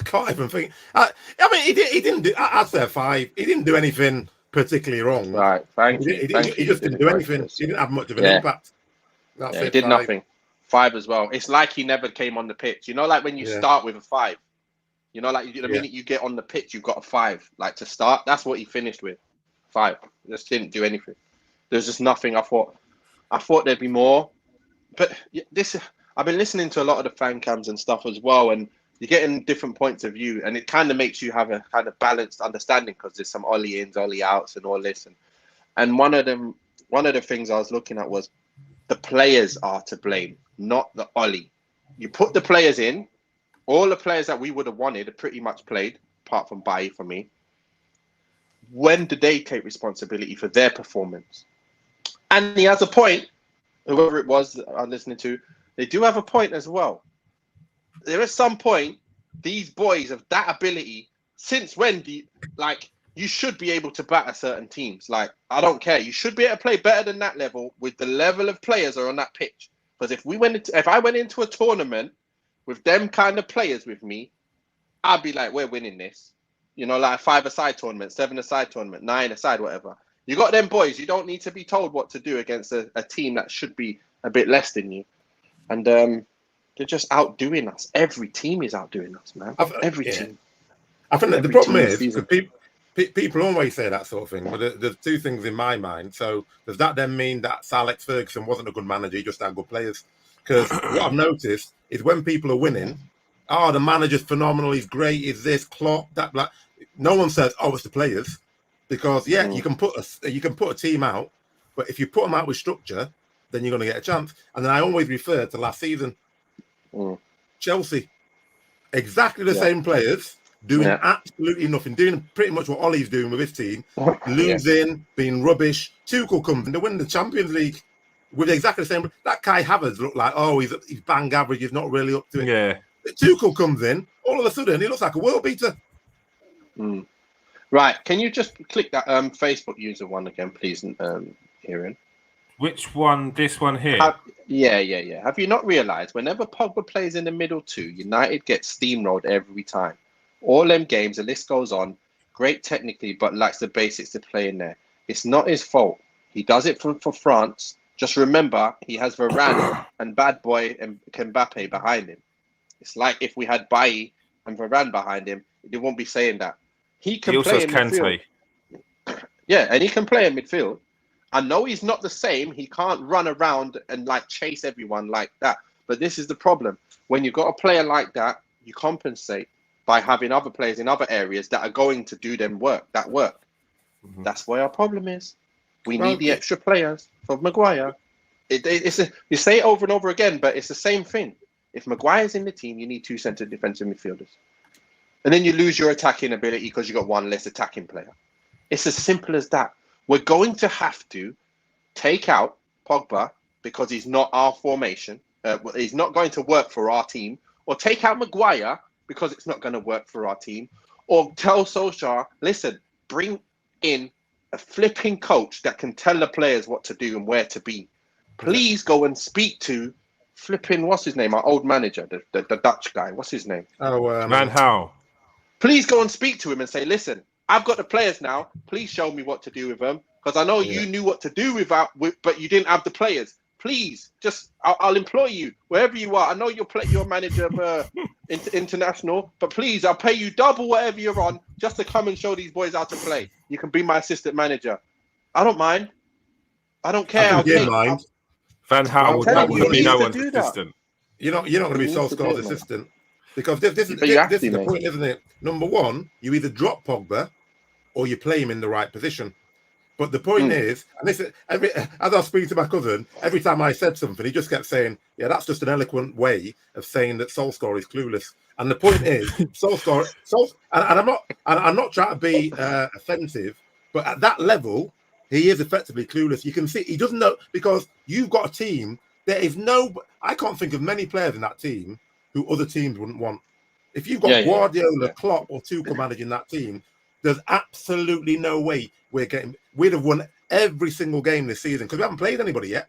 can't even think. I mean, he didn't do. I'd say 5. He didn't do anything particularly wrong. Right, thank you. He just didn't do anything. He didn't have much of an impact. That's he did 5. nothing. 5 as well. It's like he never came on the pitch. You know, like when you start with a 5. You know, like the minute you get on the pitch, you've got a 5. Like to start, that's what he finished with. 5. Just didn't do anything. There's just nothing. I thought there'd be more, but this. I've been listening to a lot of the fan cams and stuff as well, and you're getting different points of view, and it kind of makes you have a kind of balanced understanding because there's some Ollie ins, Ollie outs, and all this. And one of the things I was looking at was the players are to blame, not the Ollie. You put the players in, all the players that we would have wanted are pretty much played, apart from Bailly for me. When do they take responsibility for their performance? And he has a point, whoever it was that I'm listening to, they do have a point as well. There is some point, these boys of that ability, since when do you should be able to batter certain teams. Like, I don't care. You should be able to play better than that level with the level of players are on that pitch. Because if I went into a tournament with them kind of players with me, I'd be like, we're winning this. You know, like a 5-a-side tournament, 7-a-side tournament, 9-a-side, whatever. You got them boys. You don't need to be told what to do against a team that should be a bit less than you. And they're just outdoing us. Every team is outdoing us, man. Every team. I think that the problem is people always say that sort of thing. But there's 2 things in my mind. So does that then mean that Sir Alex Ferguson wasn't a good manager? He just had good players? Because what I've noticed is when people are winning, the manager's phenomenal. He's great. Is this Klopp? That black. No one says, it's the players, because you can put a team out, but if you put them out with structure, then you're going to get a chance. And then I always refer to last season. Chelsea, exactly the same players doing absolutely nothing, doing pretty much what Ollie's doing with his team, losing, being rubbish. Tuchel comes and they win the Champions League with exactly the same. That Kai Havertz looked like, he's bang average, he's not really up to it. Yeah. Tuchel comes in, all of a sudden he looks like a world beater. Right, can you just click that Facebook user one again, please, Kieran? Which one? This one here? Yeah. Have you not realised whenever Pogba plays in the middle too, United gets steamrolled every time. All them games, the list goes on. Great technically, but lacks the basics to play in there. It's not his fault. He does it for France. Just remember, he has Varane and bad boy and Mbappe behind him. It's like if we had Bailly and Varane behind him, they won't be saying that. He can play in midfield. Yeah, and he can play in midfield. I know he's not the same. He can't run around and chase everyone like that. But this is the problem. When you've got a player like that, you compensate by having other players in other areas that are going to do that work. That's where our problem is. We need the extra players for Maguire. You say it over and over again, but it's the same thing. If Maguire's in the team, you need 2 centre defensive midfielders. And then you lose your attacking ability because you got 1 less attacking player. It's as simple as that. We're going to have to take out Pogba because he's not our formation. He's not going to work for our team. Or take out Maguire because it's not going to work for our team. Or tell Solskjaer, listen, bring in a flipping coach that can tell the players what to do and where to be. Please go and speak to flipping, what's his name? Our old manager, the Dutch guy. What's his name? Van Gaal. Please go and speak to him and say, listen, I've got the players now. Please show me what to do with them. Because I know you knew what to do but you didn't have the players. Please, I'll employ you wherever you are. I know you're manager of international, but please, I'll pay you double whatever you're on just to come and show these boys how to play. You can be my assistant manager. I don't mind. I don't care. Van Gaal would be no one's assistant. You're not going to be Solskjaer's assistant. Because this is the point, isn't it? Number 1, you either drop Pogba or you play him in the right position. But the point is, and this is, as I was speaking to my cousin, every time I said something, he just kept saying, "Yeah, that's just an eloquent way of saying that Solskjaer is clueless." And the point is, Solskjaer, and I'm not trying to be offensive, but at that level, he is effectively clueless. You can see he doesn't know, because you've got a team. There is I can't think of many players in that team who other teams wouldn't want. If you've got Guardiola, Klopp, or Tuchel managing that team, there's absolutely no way we'd have won every single game this season, because we haven't played anybody yet.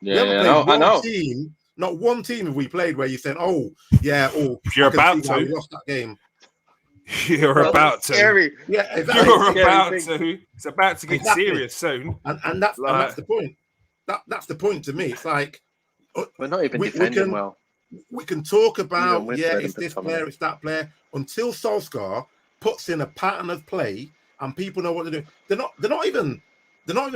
We haven't played one team. Not one team have we played where you said, you're about to. We lost that game. You're about to. Scary. Yeah, exactly. You're about to. It's about to get serious soon. And that's the point. That's the point to me. It's like we're not even defending well. We can talk about it's this player, it's that player, until Solskjaer puts in a pattern of play and people know what to do. They're not even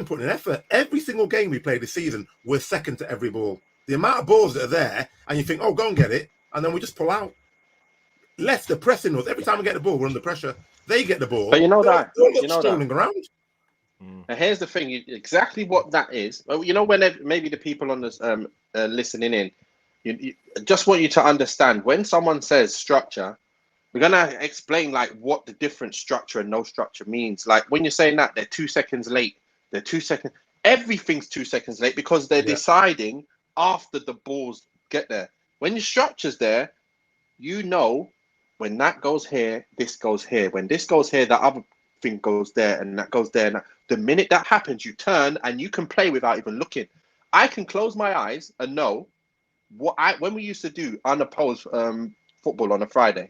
putting in effort. Every single game we played this season, we're second to every ball. The amount of balls that are there, and you think, go and get it, and then we just pull out. Leicester pressing us. Every time we get the ball, we're under pressure. They get the ball. But they're strolling around. And here's the thing, exactly what that is. When maybe the people on this listening in, you just want you to understand, when someone says structure, we're going to explain like what the different structure and no structure means. Like when you're saying that they're 2 seconds late, everything's 2 seconds late, because they're deciding after the balls get there. When your structure's there, when that goes here, this goes here. When this goes here, that other thing goes there, and that goes there. And the minute that happens, you turn and you can play without even looking. I can close my eyes and know when we used to do unopposed football on a Friday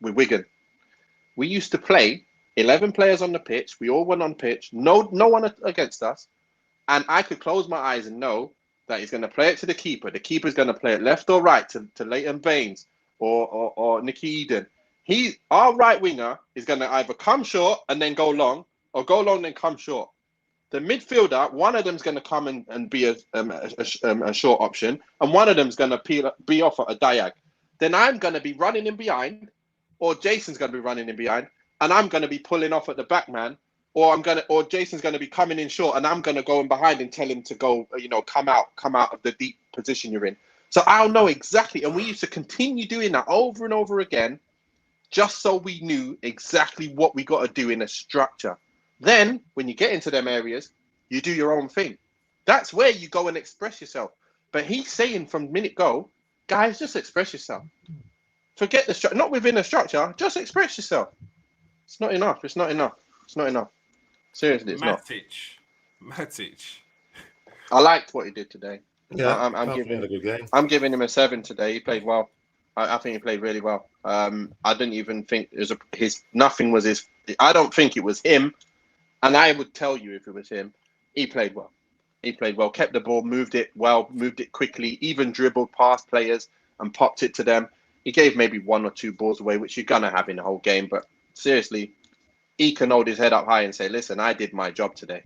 with Wigan, we used to play 11 players on the pitch. We all went on pitch, no one against us, and I could close my eyes and know that he's going to play it to the keeper. The keeper's going to play it left or right to Leighton Baines or Nicky Eden. Our right winger is going to either come short and then go long, or go long then come short. The midfielder, one of them's going to come and be a short option, and one of them's going to be off at a diag. Then I'm going to be running in behind, or Jason's going to be running in behind, and I'm going to be pulling off at the back man, or Jason's going to be coming in short, and I'm going to go in behind and tell him to go, come out of the deep position you're in. So I'll know exactly, and we used to continue doing that over and over again, just so we knew exactly what we got to do in a structure. Then, when you get into them areas, you do your own thing. That's where you go and express yourself. But he's saying from minute go, guys, just express yourself. Forget the structure. Not within a structure, just express yourself. It's not enough. It's not enough. It's not enough. Seriously, it's Matic. I liked what he did today. Yeah, I'm giving him a 7 today. He played well. I think he played really well. I didn't even think it was nothing was his. I don't think it was him. And I would tell you if it was him. He played well. Kept the ball, moved it well, moved it quickly, even dribbled past players and popped it to them. He gave maybe 1 or 2 balls away, which you're going to have in the whole game. But seriously, he can hold his head up high and say, listen, I did my job today.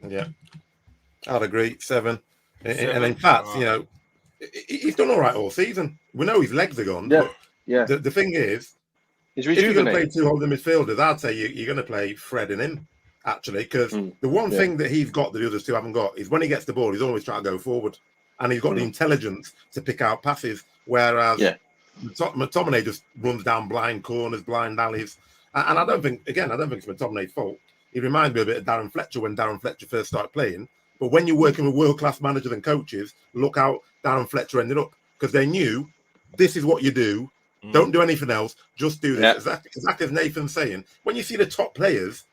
Yeah, I'd agree. 7. And in fact, he's done all right all season. We know his legs are gone. Yeah. But the thing is, if you're going to play 2 holding midfielders, I'd say you're going to play Fred and him, actually, because the one thing that he's got that the others 2 haven't got is when he gets the ball, he's always trying to go forward, and he's got the intelligence to pick out passes, whereas McTominay just runs down blind corners, blind alleys. And I don't think it's McTominay's fault. He reminds me a bit of Darren Fletcher when Darren Fletcher first started playing. But when you're working with world-class managers and coaches, look how Darren Fletcher ended up, because they knew this is what you do. Don't do anything else. Just do this. Exactly as Nathan's saying. When you see the top players,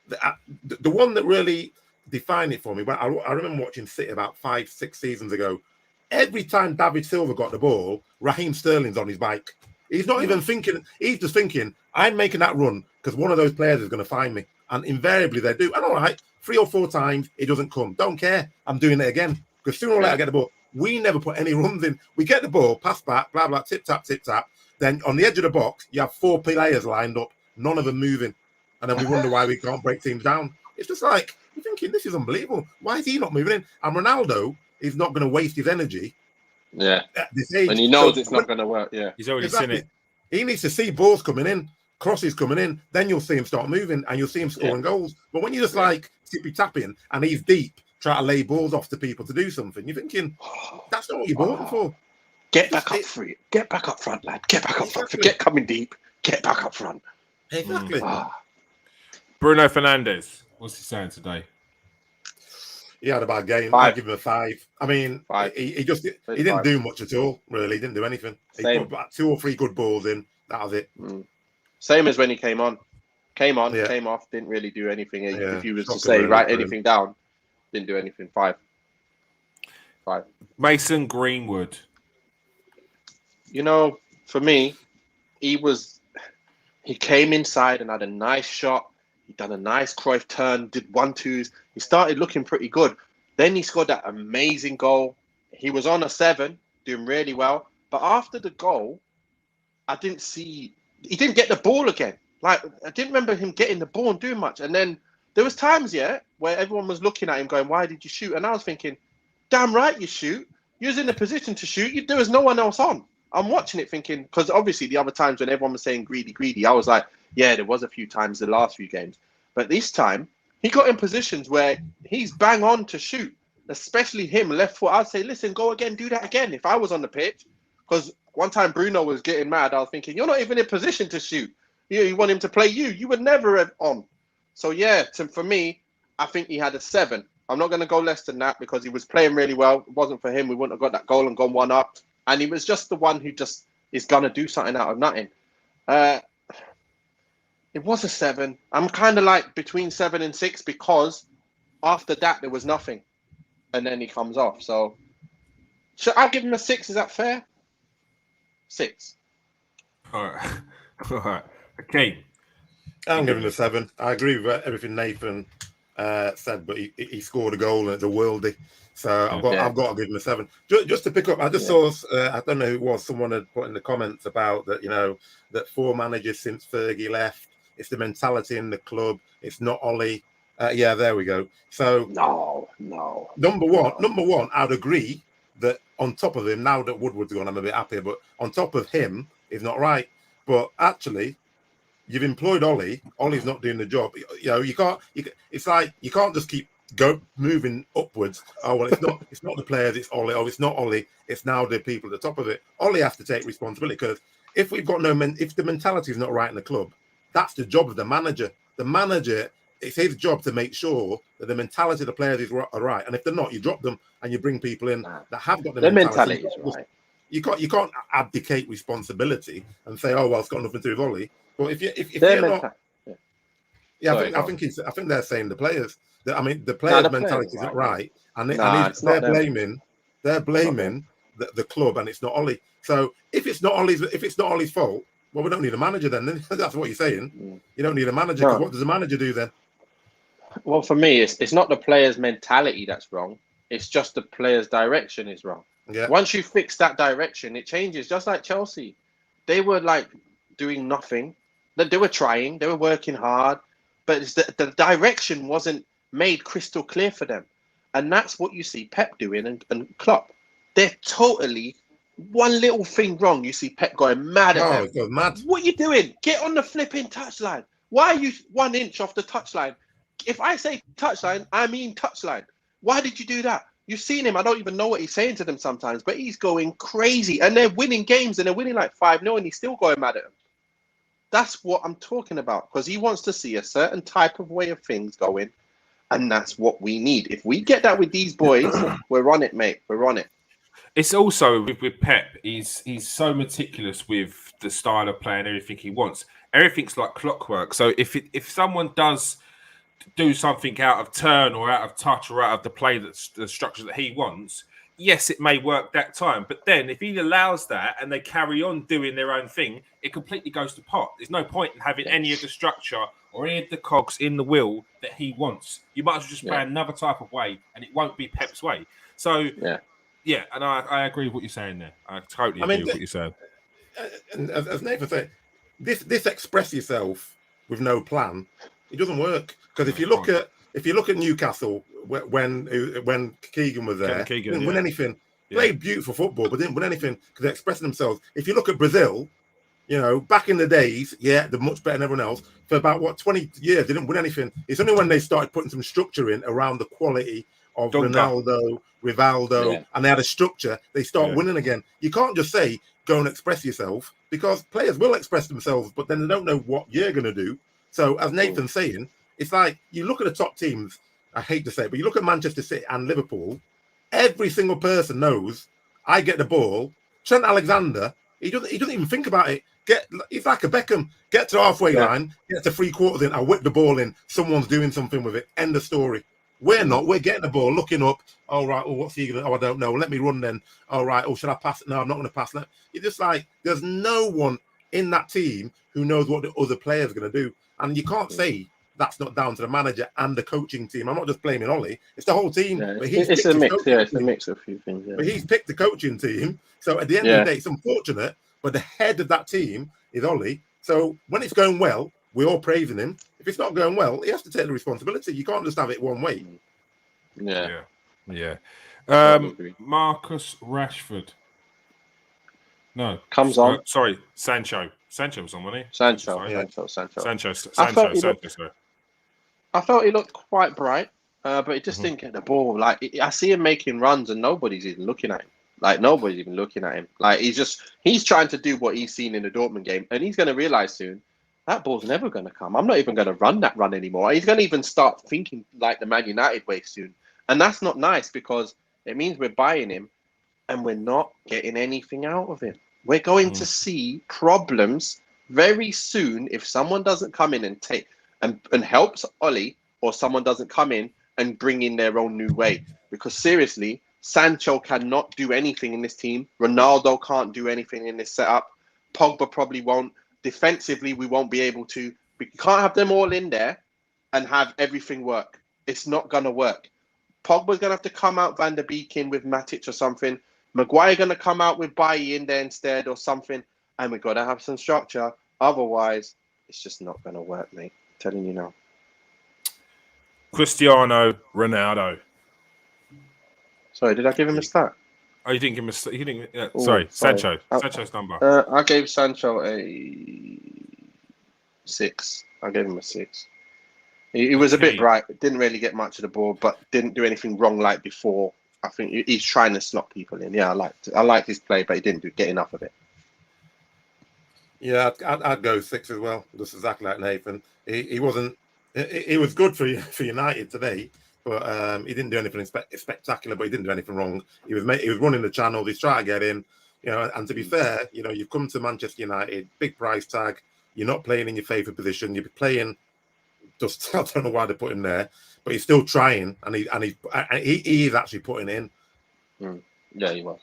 the one that really defined it for me, I remember watching City about 5-6 seasons ago. Every time David Silva got the ball, Raheem Sterling's on his bike. He's not even thinking. He's just thinking, I'm making that run because one of those players is going to find me. And invariably they do. And all right, 3 or 4 times, it doesn't come. Don't care. I'm doing it again. Because sooner or later I get the ball. We never put any runs in. We get the ball, pass back, blah, blah, tip, tap, tip, tap. Then on the edge of the box, you have 4 players lined up, none of them moving. And then we wonder why we can't break teams down. It's just like, you're thinking, this is unbelievable. Why is he not moving in? And Ronaldo is not going to waste his energy. Yeah. At this age. And he knows it's not going to work. Yeah. He's already seen it. He needs to see balls coming in. crosses coming in, then you'll see him start moving and you'll see him scoring goals. But when you're just like tippy tapping and he's deep, trying to lay balls off to people to do something, you're thinking that's not what you bought him for. Get back up front. Get back up front, lad. Get back up front. Forget coming deep. Get back up front. Exactly. Bruno Fernandes, what's he saying today? He had a bad game. 5. I'd give him a 5. I mean, 5. he didn't do much at all, really. He didn't do anything. He put about 2 or 3 good balls in. That was it. Same as when he came on. Came off, didn't really do anything. If you was to say, write anything down, didn't do anything. 5. Mason Greenwood. You know, for me, he came inside and had a nice shot. He done a nice Cruyff turn, did 1-2s. He started looking pretty good. Then he scored that amazing goal. He was on a 7, doing really well. But after the goal, I didn't see... He didn't get the ball again. Like, I didn't remember him getting the ball and doing much. And then there was times, where everyone was looking at him going, why did you shoot? And I was thinking, damn right you shoot. You was in a position to shoot. There was no one else on. I'm watching it thinking, because obviously the other times when everyone was saying greedy, I was like, yeah, there was a few times the last few games. But this time, he got in positions where he's bang on to shoot, especially him, left foot. I'd say, listen, go again, do that again. If I was on the pitch, because one time Bruno was getting mad, I was thinking, you're not even in position to shoot. You want him to play you. You would never have on. So, for me, I think he had a 7. I'm not going to go less than that because he was playing really well. It wasn't for him. We wouldn't have got that goal and gone 1 up. And he was just the one who just is going to do something out of nothing. It was a 7. I'm kind of like between 7 and 6 because after that, there was nothing. And then he comes off. So, should I give him a 6? Is that fair? 6. All right. Okay. I'm giving him a 7. I agree with everything Nathan said, but he scored a goal at the worldie. So I've got to give him a 7. Just to pick up, I just saw, I don't know who it was, someone had put in the comments about that, that 4 managers since Fergie left. It's the mentality in the club. It's not Ollie. There we go. So no. Number one, I'd agree that on top of him, now that Woodward's gone, I'm a bit happier, but on top of him is not right. But actually, you've employed Ollie. Ollie's not doing the job. It's like you can't just keep moving upwards. Oh well, it's not the players, it's Ollie. Oh, it's not Ollie, it's now the people at the top of it. Ollie has to take responsibility because if we've got if the mentality is not right in the club, that's the job of the manager. The manager, it's his job to make sure that the mentality of the players are right. And if they're not, you drop them and you bring people in that have got the mentality. Is right. You can't abdicate responsibility and say, oh well, it's got nothing to do with Ollie. But if they're not, I think they're saying the players. The players' mentality is not right, and they're blaming the club, and it's not Ollie. So if it's not Ollie's fault, well, we don't need a manager then. That's what you're saying. You don't need a manager because what does a manager do then? Well, for me, it's not the players' mentality that's wrong. It's just the players' direction is wrong. Yeah. Once you fix that direction, it changes. Just like Chelsea, they were like doing nothing. They were trying. They were working hard, but the direction wasn't made crystal clear for them. And that's what you see Pep doing and Klopp. They're totally one little thing wrong. You see Pep going mad at them. Mad. What are you doing? Get on the flipping touchline. Why are you 1 inch off the touchline? If I say touchline, I mean touchline. Why did you do that? You've seen him. I don't even know what he's saying to them sometimes, but he's going crazy. And they're winning games and they're winning like 5-0 and he's still going mad at them. That's what I'm talking about because he wants to see a certain type of way of things going. And that's what we need. If we get that with these boys, we're on it, mate. We're on it. It's also with Pep. He's so meticulous with the style of play and everything he wants. Everything's like clockwork. So if someone does do something out of turn or out of touch or out of the play that's the structure that he wants, yes, it may work that time. But then if he allows that and they carry on doing their own thing, it completely goes to pot. There's no point in having any of the structure or any of the cogs in the wheel that he wants. You might as well just play another type of way and it won't be Pep's way. So, and I agree with what you're saying there. I totally agree with what you're saying. And as Nathan said, this express yourself with no plan, it doesn't work. Because if you look at Newcastle when Keegan was there, didn't win anything. Played beautiful football, but didn't win anything because they're expressing themselves. If you look at Brazil, You know, back in the days, they're much better than everyone else. For about 20 years, they didn't win anything. It's only when they started putting some structure in around the quality of Ronaldo, Rivaldo, and they had a structure, they start winning again. You can't just say, go and express yourself, because players will express themselves, but then they don't know what you're going to do. So as Nathan's saying, it's like you look at the top teams, I hate to say it, but you look at Manchester City and Liverpool, every single person knows, I get the ball. Trent Alexander, he doesn't even think about it. He's like a Beckham. Get to the halfway line, get to 3/4 in, I whip the ball in, someone's doing something with it. End of story. We're not. We're getting the ball, looking up. All right, well, what's he going to... Oh, I don't know. Let me run then. All right, oh, should I pass? No, I'm not going to pass. It's just like there's no one in that team who knows what the other player's going to do. And you can't say that's not down to the manager and the coaching team. I'm not just blaming Ollie. It's the whole team. Yeah, it's a mix. Yeah, it's a mix of a few things. Yeah. But he's picked the coaching team. So at the end of the day, it's unfortunate, but the head of that team is Ollie. So when it's going well, we're all praising him. If it's not going well, he has to take the responsibility. You can't just have it one way. Yeah. Marcus Rashford. No. Comes on. Sorry, Sancho. Sancho was on, wasn't he? Sancho. Sorry. I thought he looked quite bright, but he just didn't get the ball. Like, I see him making runs and nobody's even looking at him. Like, he's trying to do what he's seen in the Dortmund game, and he's going to realize soon that ball's never going to come. I'm not even going to run that run anymore. He's going to even start thinking like the Man United way soon. And that's not nice, because it means we're buying him and we're not getting anything out of him. We're going to see problems very soon if someone doesn't come in and take and helps Ollie, or someone doesn't come in and bring in their own new way. Because seriously, Sancho cannot do anything in this team. Ronaldo can't do anything in this setup. Pogba probably won't. Defensively, we won't be able to. We can't have them all in there and have everything work. It's not going to work. Pogba's going to have to come out Van der Beek in with Matic or something. Maguire going to come out with Bailly in there instead or something. And we've got to have some structure. Otherwise, it's just not going to work, mate. I'm telling you now. Cristiano Ronaldo. Sorry, did I give him a stat? Oh, you didn't give him a... You didn't, sorry, Sancho. Sancho's number. I gave Sancho a 6. I gave him a 6. He was a bit bright. Didn't really get much of the ball, but didn't do anything wrong like before. I think he's trying to slot people in. Yeah, I liked his play, but he didn't get enough of it. Yeah, I'd go 6 as well. Just exactly like Nathan. He wasn't... He was good for United today, but he didn't do anything spectacular. But he didn't do anything wrong. He was running the channels. He's trying to get in. You know, and to be fair, you know, you've come to Manchester United, big price tag. You're not playing in your favourite position. You're playing. Just I don't know why they put him there, but he's still trying, and he is actually putting in. Yeah, he was.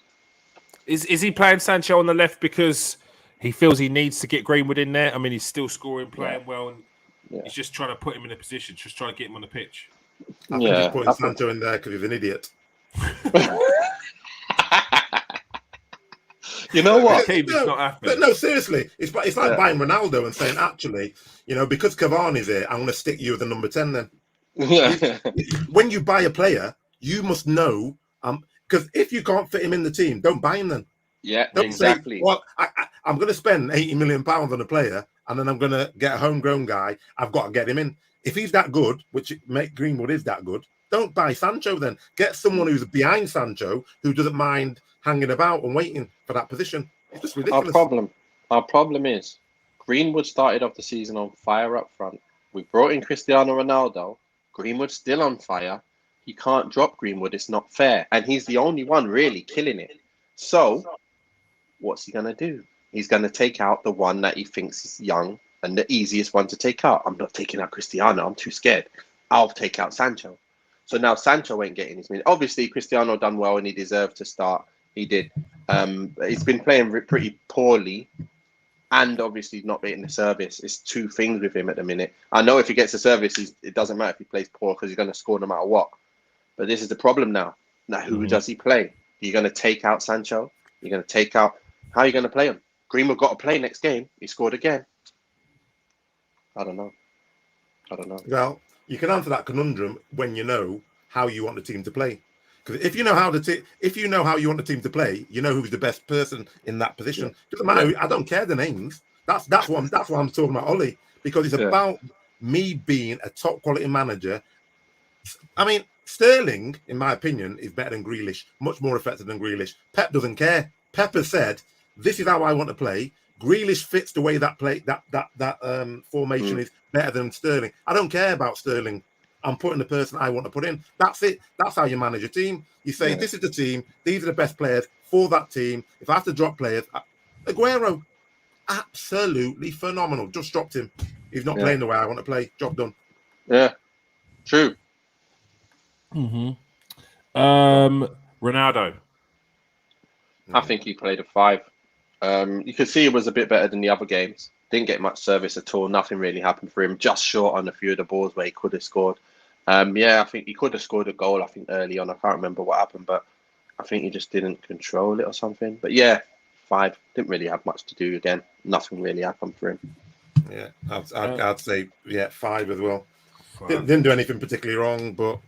Is he playing Sancho on the left because he feels he needs to get Greenwood in there? I mean, he's still scoring, playing well, and he's just trying to put him in a position, just trying to get him on the pitch. I think he's putting Sancho in there because he's an idiot. You know what? No, seriously, it's like buying Ronaldo and saying, actually, you know, because Cavani's here, I'm going to stick you as the number 10 then. Yeah. When you buy a player, you must know, because if you can't fit him in the team, don't buy him then. Yeah, don't exactly. Say, well, I'm going to spend £80 million on a player, and then I'm going to get a homegrown guy. I've got to get him in. If he's that good, which Greenwood is that good, don't buy Sancho then. Get someone who's behind Sancho, who doesn't mind hanging about and waiting for that position. It's just ridiculous. Our problem is Greenwood started off the season on fire up front. We brought in Cristiano Ronaldo. Greenwood's still on fire. He can't drop Greenwood. It's not fair. And he's the only one really killing it. So what's he going to do? He's going to take out the one that he thinks is young and the easiest one to take out. I'm not taking out Cristiano. I'm too scared. I'll take out Sancho. So now Sancho ain't getting his minute. Obviously, Cristiano done well and he deserved to start. He did. He's been playing pretty poorly, and obviously not getting the service. It's two things with him at the minute. I know if he gets the service, it doesn't matter if he plays poor because he's going to score no matter what. But this is the problem now. Now, who does he play? You're going to take out Sancho? You're going to take out... How are you going to play him? Greenwood got to play next game. He scored again. I don't know. Well, you can answer that conundrum when you know how you want the team to play. Because if you know how you want the team to play, you know who's the best person in that position. Doesn't matter. I don't care the names. That's what I'm talking about, Ollie, because it's about me being a top quality manager. I mean, Sterling, in my opinion, is better than Grealish, much more effective than Grealish. Pep doesn't care. Pep has said, "This is how I want to play." Grealish fits the way that formation is better than Sterling. I don't care about Sterling. I'm putting the person I want to put in. That's it. That's how you manage a team. You say, "This is the team. These are the best players for that team." If I have to drop players, Aguero, absolutely phenomenal. Just dropped him. He's not playing the way I want to play. Job done. Yeah, true. Ronaldo. I think he played a 5. You could see it was a bit better than the other games. Didn't get much service at all. Nothing really happened for him. Just short on a few of the balls where he could have scored. I think he could have scored a goal, I think, early on. I can't remember what happened, but I think he just didn't control it or something. But yeah, 5. Didn't really have much to do again. Nothing really happened for him. Yeah, I'd say 5 as well. Didn't do anything particularly wrong, but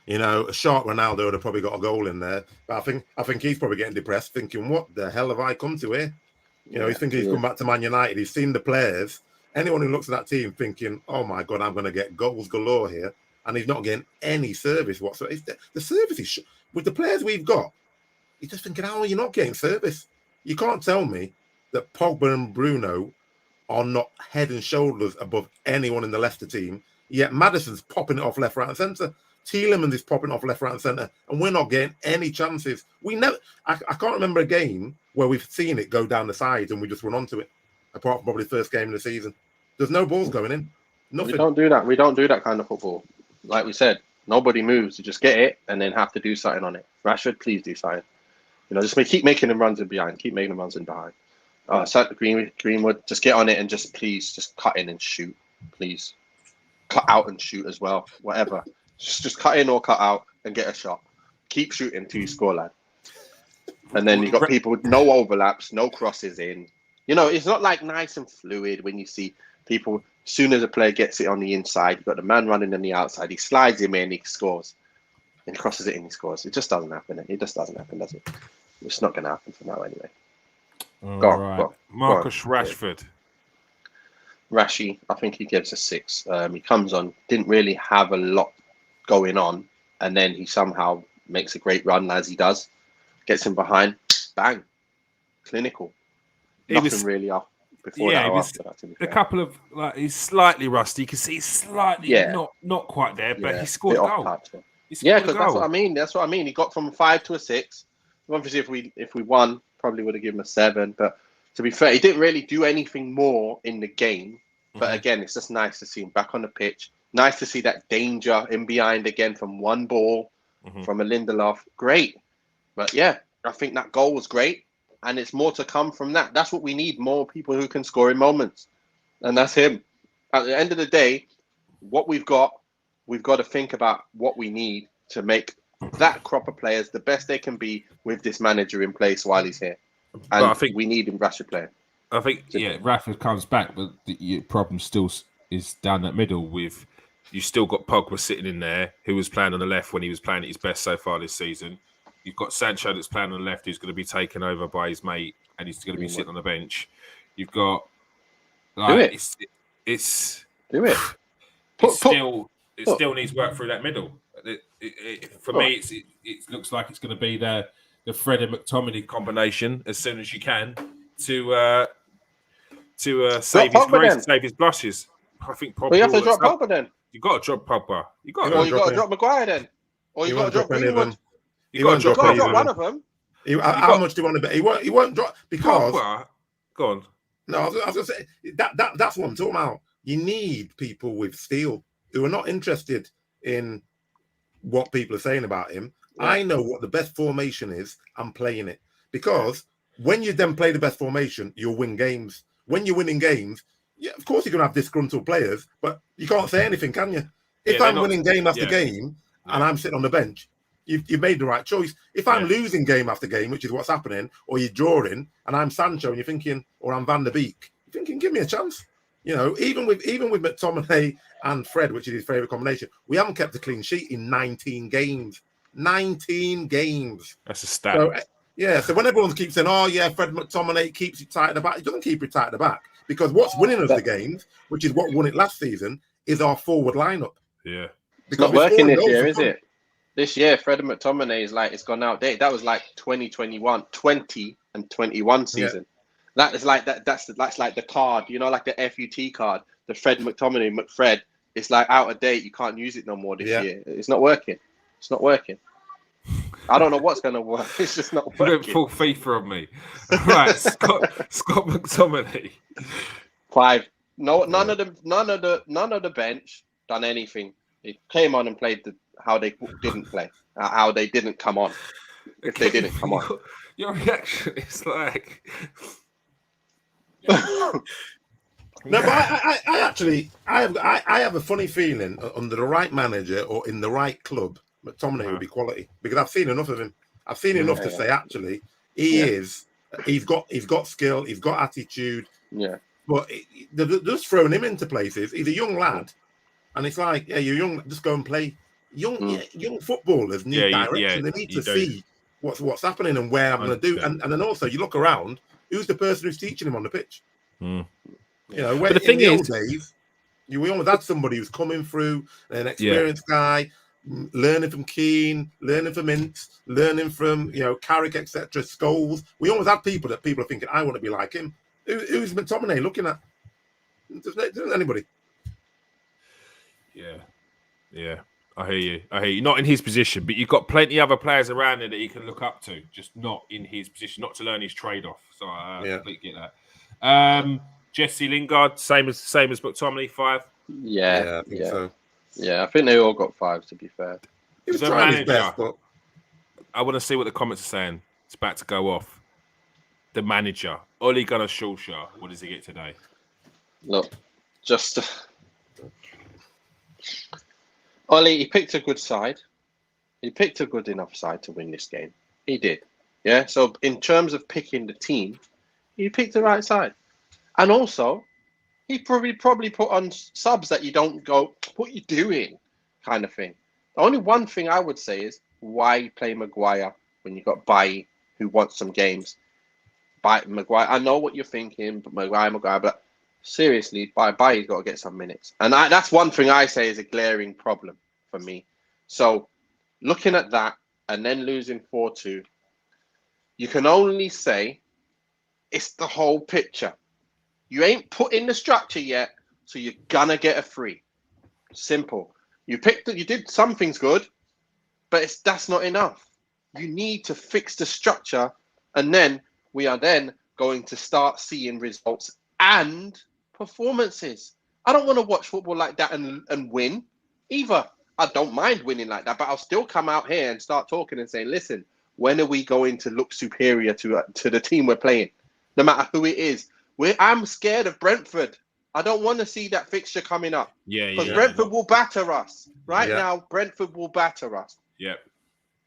a short Ronaldo would have probably got a goal in there. But I think he's probably getting depressed, thinking, "What the hell have I come to here?" He's thinking he's come back to Man United. He's seen the players. Anyone who looks at that team thinking, "Oh my God, I'm going to get goals galore here," and he's not getting any service whatsoever. The service is with the players we've got. He's just thinking, "How are you not getting service?" You can't tell me that Pogba and Bruno are not head and shoulders above anyone in the Leicester team. Yet Maddison's popping it off left, right, and centre. Tielemans is popping off left, right, and centre, and we're not getting any chances. We never. I can't remember a game where we've seen it go down the sides and we just run onto it. Apart from probably the first game of the season, there's no balls going in. Nothing. We don't do that. We don't do that kind of football. Like we said, nobody moves. You just get it and then have to do something on it. Rashford, please do something. Just keep making them runs in behind. Keep making them runs in behind. Greenwood, just get on it and just please, just cut in and shoot. Please, cut out and shoot as well. Whatever. Just cut in or cut out and get a shot. Keep shooting till you score, lad. And then you've got people with no overlaps, no crosses in. It's not like nice and fluid when you see people, as soon as a player gets it on the inside, you've got the man running on the outside, he slides him in, he scores. And he crosses it in, he scores. It just doesn't happen. It just doesn't happen, does it? It's not going to happen for now anyway. Go on. Marcus Rashford. Rashy, I think he gives a 6. He comes on, didn't really have a lot going on, and then he somehow makes a great run as he does, gets him behind, bang, clinical. Nothing really off before that or after that. A couple of he's slightly rusty. You can see he's slightly not quite there, but he scored a goal. Because that's what I mean. That's what I mean. He got from a 5 to a 6. Obviously, if we won, probably would have given him a 7. But to be fair, he didn't really do anything more in the game. But again, it's just nice to see him back on the pitch. Nice to see that danger in behind again from one ball, from a Lindelof. Great. But yeah, I think that goal was great. And it's more to come from that. That's what we need, more people who can score in moments. And that's him. At the end of the day, what we've got to think about what we need to make that crop of players the best they can be with this manager in place while he's here. And I think we need him Rashford playing. I think, Rashford comes back, but the problem still is down that middle with... You still got Pogba sitting in there, who was playing on the left when he was playing at his best so far this season. You've got Sancho that's playing on the left, who's going to be taken over by his mate, and he's going to be sitting on the bench. You've got it still needs work through that middle. For me, it looks like it's going to be the Fred and McTominay combination as soon as you can to save his grace, save his blushes. I think Pogba. Well, you have to drop Pogba then. You got to drop Pogba. You got to drop Maguire then, or you got to drop Greenwood. You got to drop one of them. How much do you want to bet? He won't drop because. Pogba, go on. No, I was going to say that's what I'm talking about. You need people with steel who are not interested in what people are saying about him. Yeah. I know what the best formation is. I'm playing it because when you then play the best formation, you'll win games. When you're winning games, of course you're going to have disgruntled players, but you can't say anything, can you? If I'm winning game after game and I'm sitting on the bench, you've made the right choice. If I'm losing game after game, which is what's happening, or you're drawing, and I'm Sancho and you're thinking, or I'm Van der Beek, you're thinking, give me a chance. Even with McTominay and Fred, which is his favourite combination, we haven't kept a clean sheet in 19 games. 19 games. That's a stat. So when everyone keeps saying, Fred McTominay keeps it tight at the back, he doesn't keep it tight at the back. because what's winning us the games, which is what won it last season, is our forward lineup. Yeah, it's not working this year, is it? This year, Fred McTominay is like, it's gone outdated. That was like 20 and 21 season. Yeah. That is like that's like the card, like the FUT card, the Fred McTominay McFred. It's like out of date. You can't use it no more this year. It's not working. It's not working. I don't know what's going to work. It's just not working. Don't full FIFA on me. Right, Scott McTominay. 5. No, none of the bench done anything. He came on and played how they didn't play, how they didn't come on. If they didn't come on. Your reaction is like. No, but I have a funny feeling under the right manager or in the right club, McTominay would be quality, because I've seen enough of him. I've seen enough to say actually he's got skill, he's got attitude. Yeah, but they're just throwing him into places. He's a young lad, and it's like, yeah, you're young, just go and play. Young footballers need direction. They need to see what's happening and where I'm going to do. And then also you look around, who's the person who's teaching him on the pitch? When, the thing in the old days, we always had somebody who's coming through, an experienced guy, learning from Keane, learning from Ince, learning from Carrick, etc. Scholes. We always had people are thinking, I want to be like him. Who's McTominay looking at? Doesn't anybody? Yeah. I hear you. Not in his position, but you've got plenty other players around there that he can look up to, just not in his position, not to learn his trade off. So I completely get that. Jesse Lingard, same as McTominay, 5. Yeah, I think so. Yeah, I think they all got 5. To be fair, he was trying his best, but I want to see what the comments are saying. It's about to go off. The manager, Ole Gunnar Solskjaer. What does he get today? Look, just Ole. He picked a good side. He picked a good enough side to win this game. He did. Yeah. So in terms of picking the team, he picked the right side. And also, he probably put on subs that you don't go, what are you doing? Kind of thing. The only one thing I would say is, why play Maguire when you got Bailly, who wants some games? Maguire, I know what you're thinking, but Maguire, but seriously, Bailly's got to get some minutes. And that's one thing I say is a glaring problem for me. So, looking at that, and then losing 4-2, you can only say it's the whole picture. You ain't put in the structure yet, so you're gonna get a free. Simple. You did some things good, but that's not enough. You need to fix the structure, and then we are then going to start seeing results and performances. I don't want to watch football like that and win either. I don't mind winning like that, but I'll still come out here and start talking and saying, listen, when are we going to look superior to the team we're playing? No matter who it is. I'm scared of Brentford. I don't want to see that fixture coming up. Because Brentford will batter us. Now, Brentford will batter us. Yeah.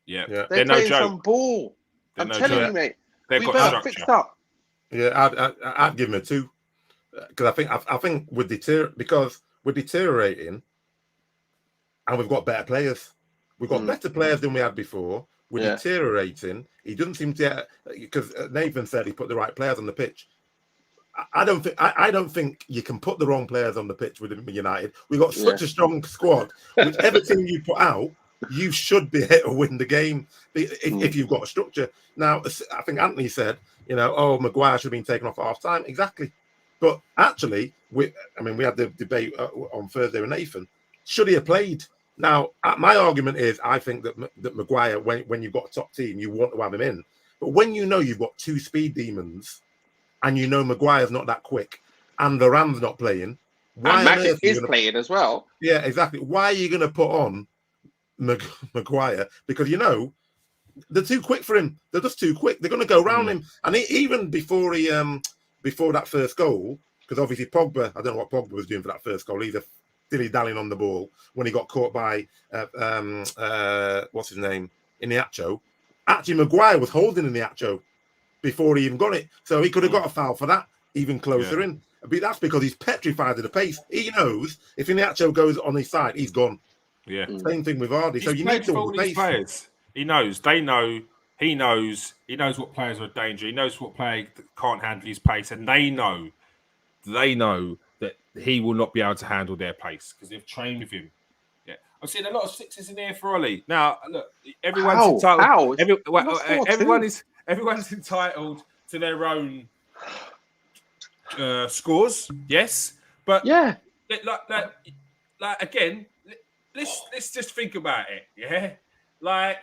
They're playing some ball. I'm telling you, mate. They've got better fixed up. Yeah, I'd give them a 2. Because I think because we're deteriorating and we've got better players. We've got better players than we had before. We're deteriorating. He doesn't seem to, because Nathan said he put the right players on the pitch. I don't think you can put the wrong players on the pitch with United. We've got such a strong squad. Whichever team you put out, you should be able to win the game if you've got a structure. Now, I think Anthony said, Maguire should have been taken off at half time. Exactly. But actually, we had the debate on Thursday with Nathan. Should he have played? Now, my argument is I think that Maguire, when you've got a top team, you want to have him in. But when you know you've got 2 speed demons, and you know Maguire's not that quick, and Varane's not playing. And Matic is playing as well. Yeah, exactly. Why are you going to put on Maguire? Because they're too quick for him. They're just too quick. They're going to go round him. And even before that first goal, because obviously Pogba, I don't know what Pogba was doing for that first goal. He's a dilly-dallying on the ball when he got caught by what's his name, Iniacho. Actually, Maguire was holding Iniacho before he even got it. So he could have got a foul for that, even closer in. But that's because he's petrified of the pace. He knows if Iniacho goes on his side, he's gone. Yeah. Same thing with Vardy. So you need to all these players. He knows. They know. He knows. He knows what players are a danger. He knows what player can't handle his pace, and they know they know that he will not be able to handle their pace because they've trained with him. Yeah, I've seen a lot of sixes in here for Ollie. Now, look, everyone's entitled. Everyone's entitled to their own scores. Yes, but yeah, like again, let's just think about it. Yeah, like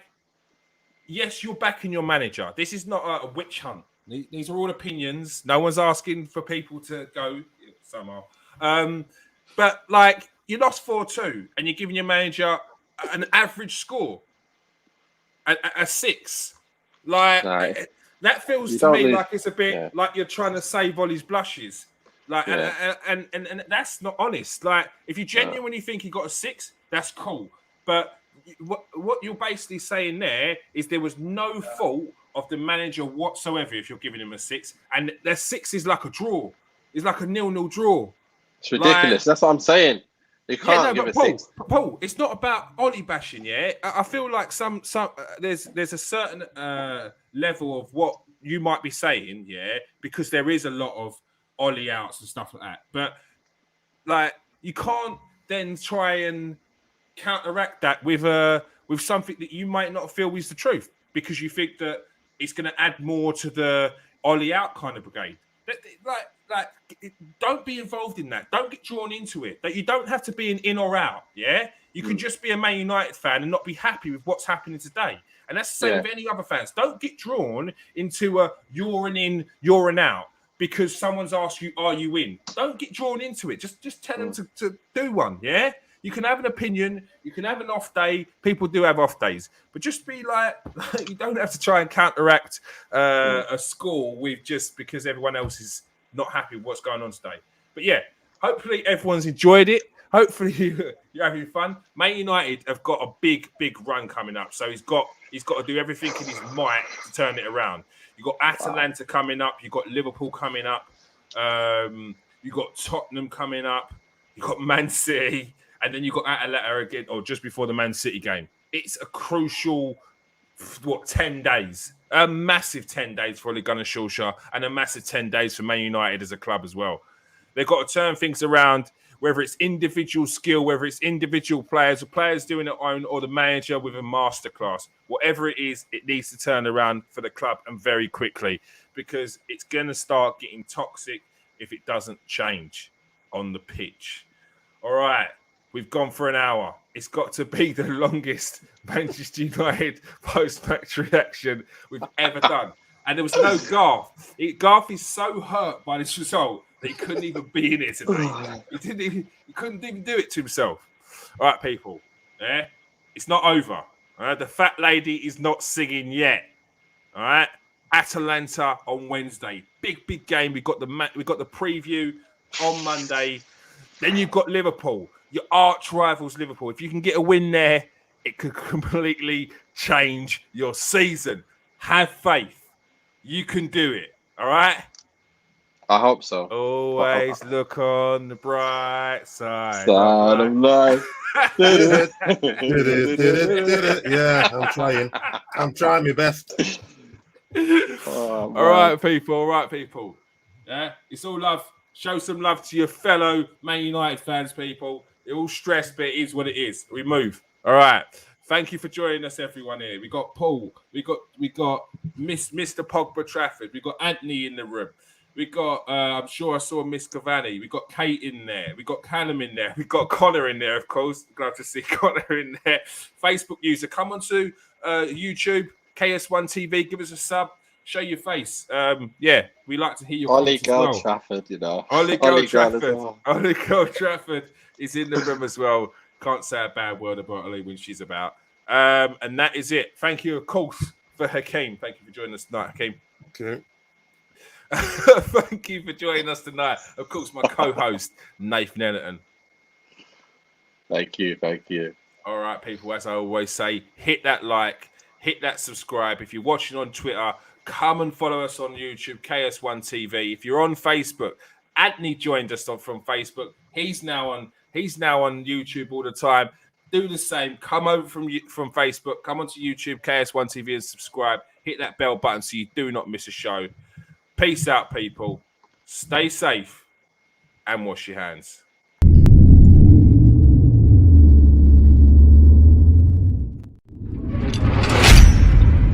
yes, you're backing your manager. This is not a witch hunt. These are all opinions. No one's asking for people to go somehow. But like you lost 4-2 and you're giving your manager an average score, a 6. Like that feels to me like it's a bit like you're trying to save Ollie's blushes. Like and that's not honest. Like if you genuinely think he got a 6, that's cool. But what you're basically saying there is there was no fault of the manager whatsoever if you're giving him a 6, and their 6 is like a draw. It's like a 0-0 draw. It's ridiculous. That's what I'm saying. You can't give a 6. Paul, it's not about Ollie bashing. Yeah, I feel like some there's a certain level of what you might be saying. Yeah, because there is a lot of Ollie outs and stuff like that. But like you can't then try and counteract that with something that you might not feel is the truth because you think that it's going to add more to the Ollie out kind of brigade. Like, don't be involved in that. Don't get drawn into it. That you don't have to be an in or out. Yeah, you can just be a Man United fan and not be happy with what's happening today. And that's the same with any other fans. Don't get drawn into a you're an in, you're an out because someone's asked you, are you in? Don't get drawn into it. Just tell them to do one. Yeah. You can have an opinion. You can have an off day. People do have off days. But just be like you don't have to try and counteract a score with just because everyone else is not happy with what's going on today. But yeah, hopefully everyone's enjoyed it. Hopefully you're having fun. Man United have got a big run coming up. So he's got to do everything in his might to turn it around. You've got Atalanta coming up. You've got Liverpool coming up. You've got Tottenham coming up. You've got Man City. And then you got Atalanta again, or just before the Man City game. It's a crucial, 10 days? A massive 10 days for Ole Gunnar Solskjaer and a massive 10 days for Man United as a club as well. They've got to turn things around, whether it's individual skill, whether it's individual players, or players doing it on, or the manager with a masterclass. Whatever it is, it needs to turn around for the club and very quickly because it's going to start getting toxic if it doesn't change on the pitch. All right. We've gone for an hour. It's got to be the longest Manchester United post-match reaction we've ever done. And there was no Garth. Garth is so hurt by this result that he couldn't even be in it today. He couldn't even do it to himself. All right, people. Yeah, it's not over. All right, the fat lady is not singing yet. All right, Atalanta on Wednesday. Big game. We got the preview on Monday. Then you've got Liverpool. Your arch rivals, Liverpool. If you can get a win there, it could completely change your season. Have faith. You can do it. All right? I hope so. Always look on the bright side of life. Yeah, I'm trying my best. All right, people. Yeah, it's all love. Show some love to your fellow Man United fans, people. They're all stressed, but it is what it is. We move. All right. Thank you for joining us, everyone. Here we got Paul. We got Mr. Pogba Trafford. We got Anthony in the room. We got I'm sure I saw Miss Cavani. We got Kate in there. We got Callum in there. We got Connor in there, of course. Glad to see Connor in there. Facebook user, come onto YouTube, KS1 TV. Give us a sub. Show your face. Yeah, we like to hear your Ollie comments as well. Trafford, you know. Ollie Trafford is in the room as well. Can't say a bad word about Ollie when she's about. And that is it. Thank you, of course, for Hakeem. Thank you for joining us tonight, Hakeem. Okay. Thank you for joining us tonight. Of course, my co-host, Nathan Ellerton. Thank you. All right, people, as I always say, hit that like, hit that subscribe. If you're watching on Twitter, come and follow us on YouTube, KS1 TV. If you're on Facebook, Anthony joined us from Facebook. He's now on YouTube all the time. Do the same. Come over from Facebook. Come onto YouTube, KS1 TV, and subscribe. Hit that bell button so you do not miss a show. Peace out, people. Stay safe and wash your hands.